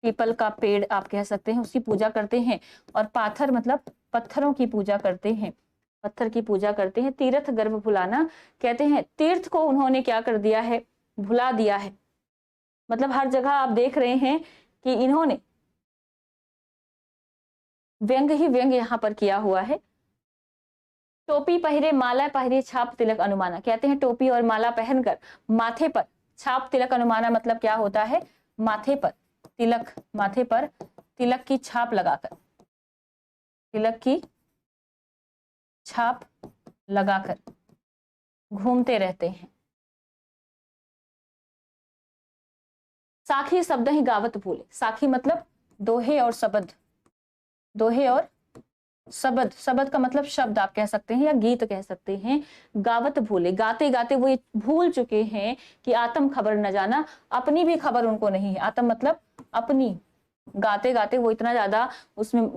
पीपल का पेड़ आप कह सकते हैं, उसकी पूजा करते हैं, और पाथर मतलब पत्थरों की पूजा करते हैं, पत्थर की पूजा करते हैं। तीर्थ गर्भ भुलाना, कहते हैं तीर्थ को उन्होंने क्या कर दिया है, भुला दिया है, मतलब हर जगह आप देख रहे हैं कि इन्होंने व्यंग ही व्यंग यहाँ पर किया हुआ है। टोपी पहरे माला पहरे छाप तिलक अनुमाना, कहते हैं टोपी और माला पहनकर माथे पर छाप तिलक अनुमाना मतलब क्या होता है, माथे पर तिलक, माथे पर तिलक की छाप लगाकर, तिलक की छाप लगाकर घूमते रहते हैं। साखी शब्द ही गावत भूले, साखी मतलब दोहे और शब्द, दोहे और शब्द, शब्द का मतलब शब्द आप कह सकते हैं या गीत कह सकते हैं। गावत भूले, गाते गाते वो ये भूल चुके हैं कि आत्म खबर न जाना, अपनी भी खबर उनको नहीं है, आत्म मतलब अपनी, गाते गाते वो इतना ज्यादा उसमें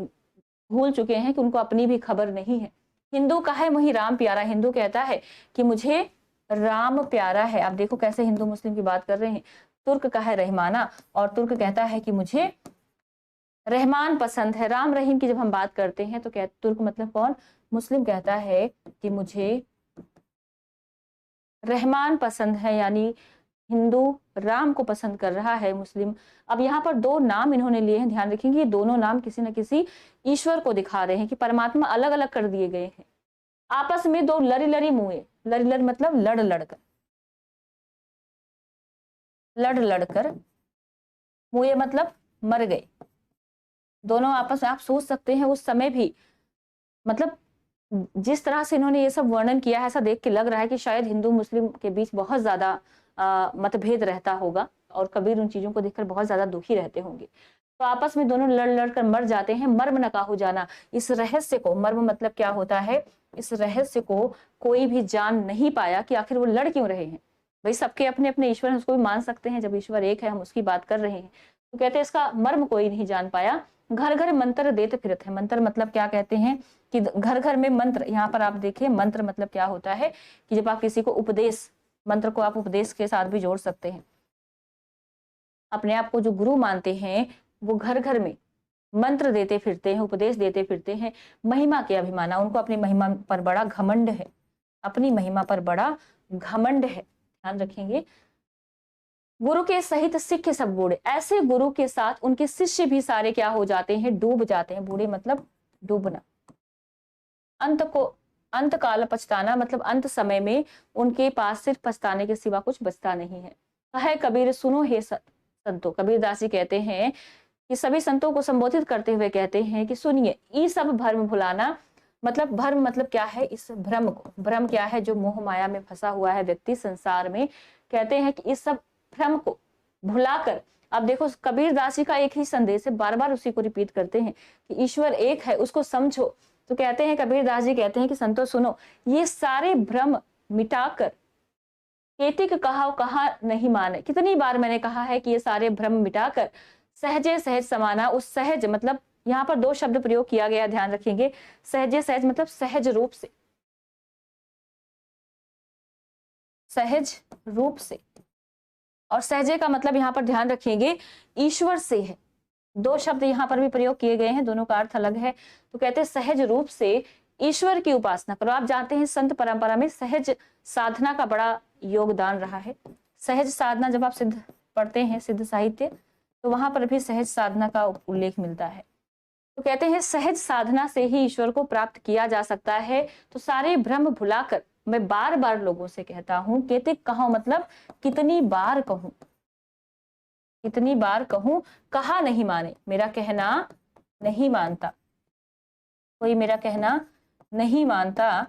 भूल चुके हैं कि उनको अपनी भी खबर नहीं है। हिंदू का है वही राम प्यारा, हिंदू कहता है कि मुझे राम प्यारा है। आप देखो कैसे हिंदू मुस्लिम की बात कर रहे हैं। तुर्क का है रहमाना, और तुर्क कहता है कि मुझे रहमान पसंद है। राम रहीम की जब हम बात करते हैं तो कहते, तुर्क मतलब कौन, मुस्लिम कहता है कि मुझे रहमान पसंद है, यानी हिंदू राम को पसंद कर रहा है, मुस्लिम। अब यहाँ पर दो नाम इन्होंने लिए हैं, ध्यान रखेंगे, ये दोनों नाम किसी न किसी ईश्वर को दिखा रहे हैं कि परमात्मा अलग अलग कर दिए गए हैं। आपस में दो लड़ी लड़ी मुए, लड़ी लड़ मतलब लड़ लड़कर, लड़ लड़कर, मुए मतलब मर गए। दोनों आपस में, आप सोच सकते हैं उस समय भी, मतलब जिस तरह से इन्होंने ये सब वर्णन किया है, ऐसा देख के लग रहा है कि शायद हिंदू मुस्लिम के बीच बहुत ज्यादा मतभेद रहता होगा, और कबीर उन चीजों को देखकर बहुत ज्यादा दुखी रहते होंगे। तो आपस में दोनों लड़ लड़ कर मर जाते हैं। मर्म नका हो जाना, इस रहस्य को, मर्म मतलब क्या होता है, इस रहस्य को कोई भी जान नहीं पाया कि आखिर वो लड़ क्यों रहे हैं। भाई सबके अपने अपने ईश्वर हैं, उसको भी मान सकते हैं, जब ईश्वर एक है हम उसकी बात कर रहे हैं। तो कहते हैं इसका मर्म कोई नहीं जान पाया। घर घर मंत्र देते फिरत है, मंत्र मतलब क्या कहते हैं कि घर घर में मंत्र, यहाँ पर आप देखिए मंत्र मतलब क्या होता है कि जब आप किसी को उपदेश, मंत्र को आप उपदेश के साथ भी जोड़ सकते हैं। अपने आप को जो गुरु मानते हैं वो घर घर में मंत्र देते फिरते हैं, उपदेश देते फिरते हैं। महिमा के अभिमाना, उनको अपनी महिमा पर बड़ा घमंड है, अपनी महिमा पर बड़ा घमंड है, ध्यान रखेंगे। गुरु के सहित सिख सब बूढ़े, ऐसे गुरु के साथ उनके शिष्य भी सारे क्या हो जाते हैं, डूब जाते हैं। बूढ़े मतलब डूबना। अंत को अंत काल पछताना मतलब अंत समय में उनके पास सिर्फ पछताने के सिवा कुछ बचता नहीं है। कहे कबीर सुनो हे संतो, कबीरदास जी कहते हैं कि सभी संतों को संबोधित करते हुए कहते हैं कि सुनिए, ये सब भ्रम भुलाना, मतलब भ्रम मतलब क्या है, इस भ्रम को, भ्रम क्या है, जो मोह माया में फंसा हुआ है व्यक्ति संसार में, कहते हैं कि इस सब भ्रम को भुलाकर, अब देखो कबीरदास जी का एक ही संदेश है, बार बार उसी को रिपीट करते हैं कि ईश्वर एक है, उसको समझो। तो कहते हैं कबीरदास जी कहते हैं कि संतो सुनो, ये सारे भ्रम मिटाकर केतिक कहा कहा नहीं माने। कितनी बार मैंने कहा है कि ये सारे भ्रम मिटाकर सहजे सहज समाना, उस सहज मतलब यहाँ पर दो शब्द प्रयोग किया गया, ध्यान रखेंगे। सहजे सहज मतलब सहज रूप से, सहज रूप से, और सहजे का मतलब यहाँ पर ध्यान रखेंगे ईश्वर से है। दो शब्द यहाँ पर भी प्रयोग किए गए हैं, दोनों का अर्थ अलग है। तो कहते हैं सहज रूप से ईश्वर की उपासना करो। आप जानते हैं संत परंपरा में सहज साधना का बड़ा योगदान रहा है। सहज साधना जब आप सिद्ध पढ़ते हैं, सिद्ध साहित्य, तो वहां पर भी सहज साधना का उल्लेख मिलता है। तो कहते हैं सहज साधना से ही ईश्वर को प्राप्त किया जा सकता है। तो सारे भ्रम भुलाकर, मैं बार बार लोगों से कहता हूं, केतिक कहो मतलब कितनी बार कहूं, कितनी बार कहूं, कहा नहीं माने, मेरा कहना नहीं मानता, कोई मेरा कहना नहीं मानता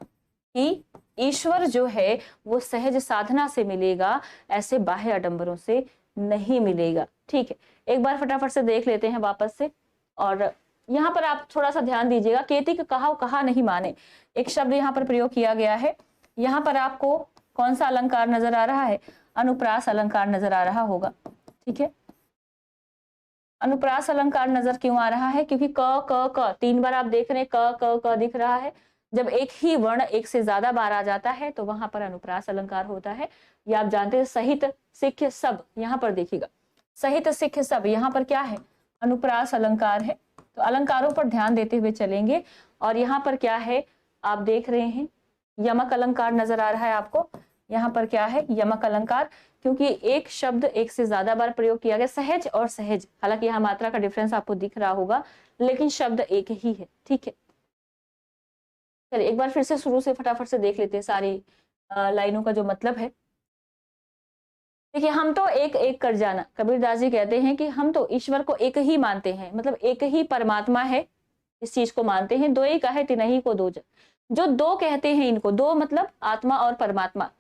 कि ईश्वर जो है वो सहज साधना से मिलेगा, ऐसे बाह्य आडंबरों से नहीं मिलेगा। ठीक है, एक बार फटाफट से देख लेते हैं वापस से। और यहाँ पर आप थोड़ा सा ध्यान दीजिएगा, केतिक कहा कहा नहीं माने, एक शब्द यहाँ पर प्रयोग किया गया है। यहाँ पर आपको कौन सा अलंकार नजर आ रहा है, अनुप्रास अलंकार नजर आ रहा होगा। ठीक है, अनुप्रास अलंकार नजर क्यों आ रहा है, क्योंकि क तीन बार आप देख रहे हैं, क दिख रहा है। जब एक ही वर्ण एक से ज्यादा बार आ जाता है तो वहां पर अनुप्रास अलंकार होता है। ये आप जानते हैं। सहित सिख सब, यहाँ पर देखिएगा, सहित सिख सब, यहाँ पर क्या है, अनुप्रास अलंकार है। तो अलंकारों पर ध्यान देते हुए चलेंगे। और यहाँ पर क्या है, आप देख रहे हैं, यमक अलंकार नजर आ रहा है आपको। यहाँ पर क्या है, यमक अलंकार, क्योंकि एक शब्द एक से ज्यादा बार प्रयोग किया गया, सहज और सहज। हालांकि यहाँ मात्रा का डिफरेंस आपको दिख रहा होगा, लेकिन शब्द एक ही है। ठीक है, चलिए एक बार फिर से शुरू से फटाफट से देख लेते हैं सारी लाइनों का जो मतलब है। देखिए, हम तो एक एक कर जाना, कबीरदास जी कहते हैं कि हम तो ईश्वर को एक ही मानते हैं, मतलब एक ही परमात्मा है, इस चीज को मानते हैं। दो ही कहे तिनहि को दो, जो दो कहते हैं इनको, दो मतलब आत्मा और परमात्मा,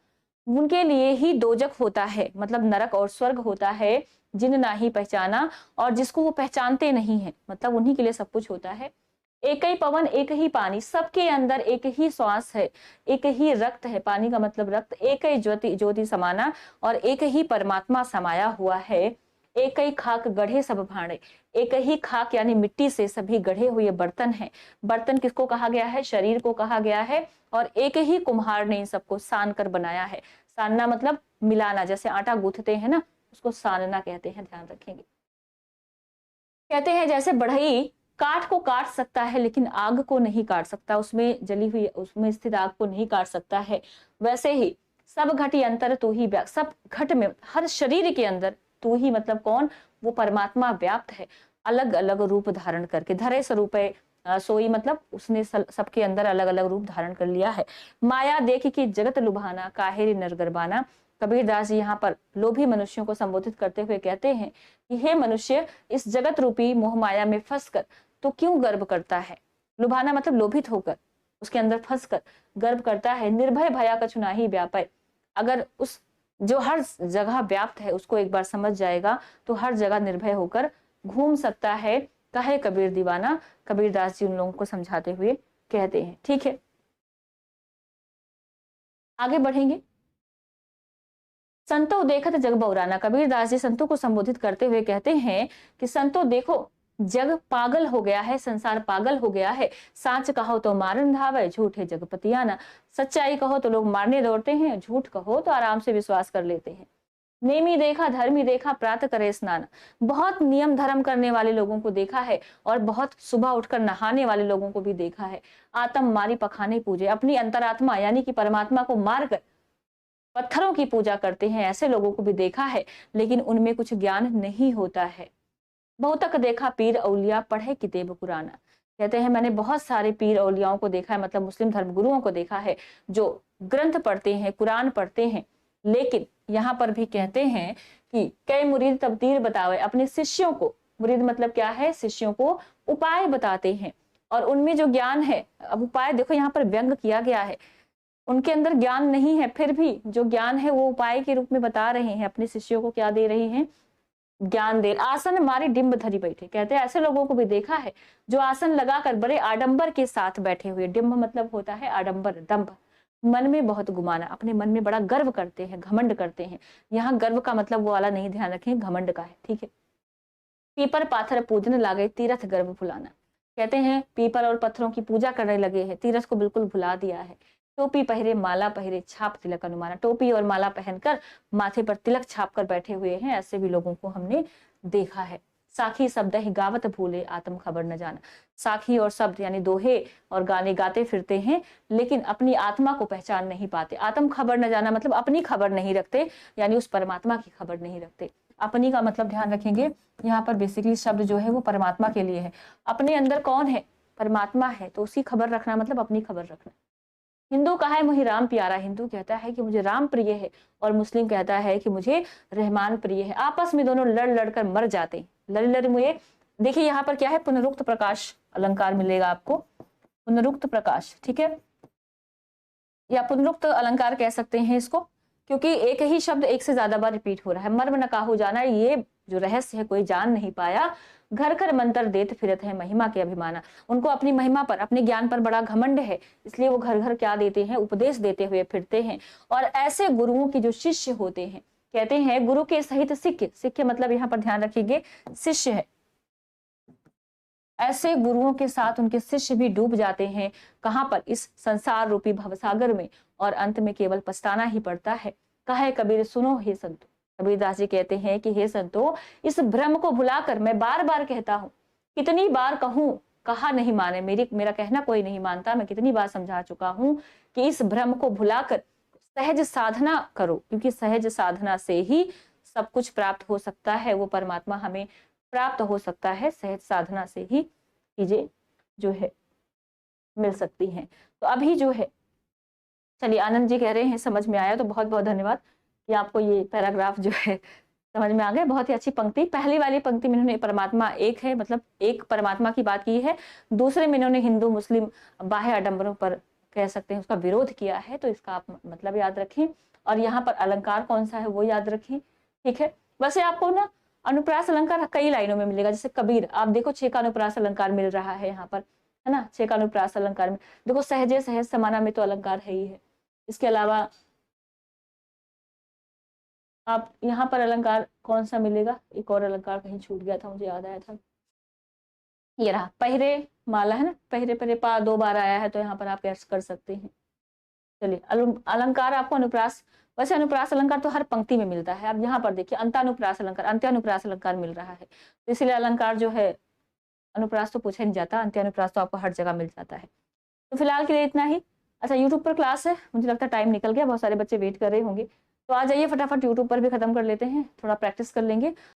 उनके लिए ही दोजक होता है, मतलब नरक और स्वर्ग होता है। जिन ना ही पहचाना, और जिसको वो पहचानते नहीं है, मतलब उन्हीं के लिए सब कुछ होता है। एक ही पवन एक ही पानी, सबके अंदर एक ही श्वास है, एक ही रक्त है, पानी का मतलब रक्त, एक ही ज्योति ज्योति समाना, और एक ही परमात्मा समाया हुआ है। एक ही खाक गढ़े सब भांडे, एक ही खाक यानी मिट्टी से सभी गढ़े हुए बर्तन हैं। बर्तन किसको कहा गया है, शरीर को कहा गया है। और एक ही कुम्हार ने इन सबको सान कर बनाया है। सानना मतलब मिलाना, जैसे आटा गूंथते हैं ना, उसको सानना कहते हैं, ध्यान रखेंगे। कहते हैं जैसे बढ़ई काठ को काट सकता है लेकिन आग को नहीं काट सकता, उसमें जली हुई उसमें स्थित आग को नहीं काट सकता है, वैसे ही सब घटी अंतर तू ही व्याप्त, सब घट में, हर शरीर के अंदर तू ही मतलब कौन, वो परमात्मा व्याप्त है, अलग अलग रूप धारण करके। धरे स्वरूप सोई मतलब उसने सबके अंदर अलग अलग रूप धारण कर लिया है। माया देख के जगत लुभाना, काहेरी नरगरबाना। कबीरदास जी यहाँ पर लोभी मनुष्यों को संबोधित करते हुए कहते हैं कि हे मनुष्य, इस जगत रूपी मोह माया में फंसकर तो क्यों गर्व करता है। लुभाना मतलब लोभित होकर, उसके अंदर फंसकर गर्व करता है। निर्भय भया कछु नाही व्यापय, अगर उस जो हर जगह व्याप्त है उसको एक बार समझ जाएगा तो हर जगह निर्भय होकर घूम सकता है। कहे कबीर दीवाना, कबीरदास जी उन लोगों को समझाते हुए कहते हैं। ठीक है, आगे बढ़ेंगे। संतो देखत जग बौराना, कबीरदास जी संतों को संबोधित करते हुए कहते हैं कि संतो देखो, जग पागल हो गया है, संसार पागल हो गया है। साच कहो तो मारन धावे, झूठ है जगपतियाना। सच्चाई कहो तो लोग मारने दौड़ते हैं, झूठ कहो तो आराम से विश्वास कर लेते हैं। नेमी देखा धर्मी देखा, प्रातः करे स्नान, बहुत नियम धर्म करने वाले लोगों को देखा है और बहुत सुबह उठकर नहाने वाले लोगों को भी देखा है। आत्म मारी पखाने पूजे, अपनी अंतरात्मा यानी कि परमात्मा को मारकर पत्थरों की पूजा करते हैं, ऐसे लोगों को भी देखा है, लेकिन उनमें कुछ ज्ञान नहीं होता है। बहुतक देखा पीर औलिया पढ़े किताब कुराना। कहते हैं मैंने बहुत सारे पीर औलियाओं को देखा है, मतलब मुस्लिम धर्म गुरुओं को देखा है जो ग्रंथ पढ़ते हैं, कुरान पढ़ते हैं, लेकिन यहाँ पर भी कहते हैं कि कई मुरीद तब्दीर बतावे, अपने शिष्यों को, मुरीद मतलब क्या है, शिष्यों को उपाय बताते हैं, और उनमें जो ज्ञान है, अब उपाय देखो यहाँ पर व्यंग किया गया है, उनके अंदर ज्ञान नहीं है, फिर भी जो ज्ञान है वो उपाय के रूप में बता रहे हैं, अपने शिष्यों को क्या दे रहे हैं, ज्ञान दे। आसन मारी डिम्ब धरी बैठे, कहते हैं ऐसे लोगों को भी देखा है जो आसन लगाकर बड़े आडंबर के साथ बैठे हुए, डिम्ब मतलब होता है आडंबर, दंभ, मन में बहुत गुमाना, अपने मन में बड़ा गर्व करते हैं, घमंड करते हैं। यहाँ गर्व का मतलब वो वाला नहीं, ध्यान रखें, घमंड का है, ठीक है। पीपर पाथर पूजन लागे तीरथ गर्भ भुलाना, कहते हैं पीपर और पत्थरों की पूजा करने लगे हैं, तीरथ को बिल्कुल भुला दिया है। टोपी पहरे माला पहरे छाप तिलक अनुमाना, टोपी और माला पहनकर माथे पर तिलक छाप कर बैठे हुए हैं, ऐसे भी लोगों को हमने देखा है। साखी शब्द ही गावत भूले आत्म खबर न जाना, साखी और शब्द यानी दोहे और गाने गाते फिरते हैं, लेकिन अपनी आत्मा को पहचान नहीं पाते। आत्म खबर न जाना मतलब अपनी खबर नहीं रखते, यानी उस परमात्मा की खबर नहीं रखते। अपनी का मतलब ध्यान रखेंगे, यहाँ पर बेसिकली शब्द जो है वो परमात्मा के लिए है। अपने अंदर कौन है, परमात्मा है, तो उसी खबर रखना मतलब अपनी खबर रखना। हिंदू कहा है मुझे राम प्यारा, हिंदू कहता है कि मुझे राम प्रिय है, और मुस्लिम कहता है कि मुझे रहमान प्रिय है। आपस में दोनों लड़ लड़ कर मर जाते हैं, लड़ लड़ मुझे। देखिए यहाँ पर क्या है, पुनरुक्त प्रकाश अलंकार मिलेगा आपको, पुनरुक्त प्रकाश, ठीक है, या पुनरुक्त अलंकार कह सकते हैं इसको, क्योंकि एक ही शब्द एक से ज्यादा बार रिपीट हो रहा है। मर्म न काहू जाना, ये जो रहस्य है कोई जान नहीं पाया। घर घर मंत्र देत फिरत है महिमा के अभिमाना, उनको अपनी महिमा पर, अपने ज्ञान पर बड़ा घमंड है, इसलिए वो घर घर क्या देते हैं, उपदेश देते हुए फिरते हैं। और ऐसे गुरुओं के जो शिष्य होते हैं, कहते हैं गुरु के सहित सिक्के, सिक्के मतलब यहाँ पर ध्यान रखिएगा शिष्य है, ऐसे गुरुओं के साथ उनके शिष्य भी डूब जाते हैं। कहां पर, इस संसार रूपी भवसागर में, और अंत में केवल पछताना ही पड़ता है। कहे कबीर सुनो हे संतो, कबीरदास जी कहते हैं कि हे संतो, इस भ्रम को भुलाकर मैं बार बार कहता हूं, कितनी बार कहूं, कहा नहीं माने, मेरा कहना कोई नहीं मानता, मैं कितनी बार समझा चुका हूं कि इस भ्रम को भुलाकर सहज साधना करो, क्योंकि सहज साधना से ही सब कुछ प्राप्त हो सकता है, वो परमात्मा हमें प्राप्त हो सकता है, सहज साधना से ही चीजें जो है मिल सकती हैं। तो अभी जो है, चलिए आनंद जी कह रहे हैं समझ में आया, तो बहुत बहुत धन्यवाद कि आपको ये पैराग्राफ जो है समझ में आ गया। बहुत ही अच्छी पंक्ति, पहली वाली पंक्ति में इन्होंने परमात्मा एक है, मतलब एक परमात्मा की बात की है, दूसरे में इन्होंने हिंदू मुस्लिम बाह्य आडंबरों पर कह सकते हैं उसका विरोध किया है, तो इसका आप मतलब याद रखें। और यहाँ पर अलंकार कौन सा है वो याद रखें, ठीक है। वैसे आपको ना अनुप्रास अलंकार कई लाइनों में मिलेगा, जैसे कबीर, आप देखो 6 का अनुप्रास अलंकार मिल रहा है यहाँ पर, है ना, 6 का अनुप्रास अलंकार में देखो, सहजे सहज समाना में तो अलंकार है ही है। इसके अलावा आप यहाँ पर अलंकार कौन सा मिलेगा, एक और अलंकार कहीं छूट गया था, मुझे याद आया था, ये रहा, पहिरे माला, है ना, पहिरे पहरे पा 2 बार आया है, तो यहाँ पर आप कैसे कर सकते हैं। चलिए अलंकार आपको अनुप्रास, वैसे अनुप्रास अलंकार तो हर पंक्ति में मिलता है। अब यहाँ पर देखिए अंतानुप्रास अलंकार, अंत्यानुप्रास अलंकार मिल रहा है, तो इसलिए अलंकार जो है, अनुप्रास तो पूछा नहीं जाता, अंत्यानुप्रास तो आपको हर जगह मिल जाता है। तो फिलहाल के लिए इतना ही। अच्छा, यूट्यूब पर क्लास है, मुझे लगता है टाइम निकल गया, बहुत सारे बच्चे वेट कर रहे होंगे, तो आ जाइए फटाफट, यूट्यूब पर भी खत्म कर लेते हैं, थोड़ा प्रैक्टिस कर लेंगे।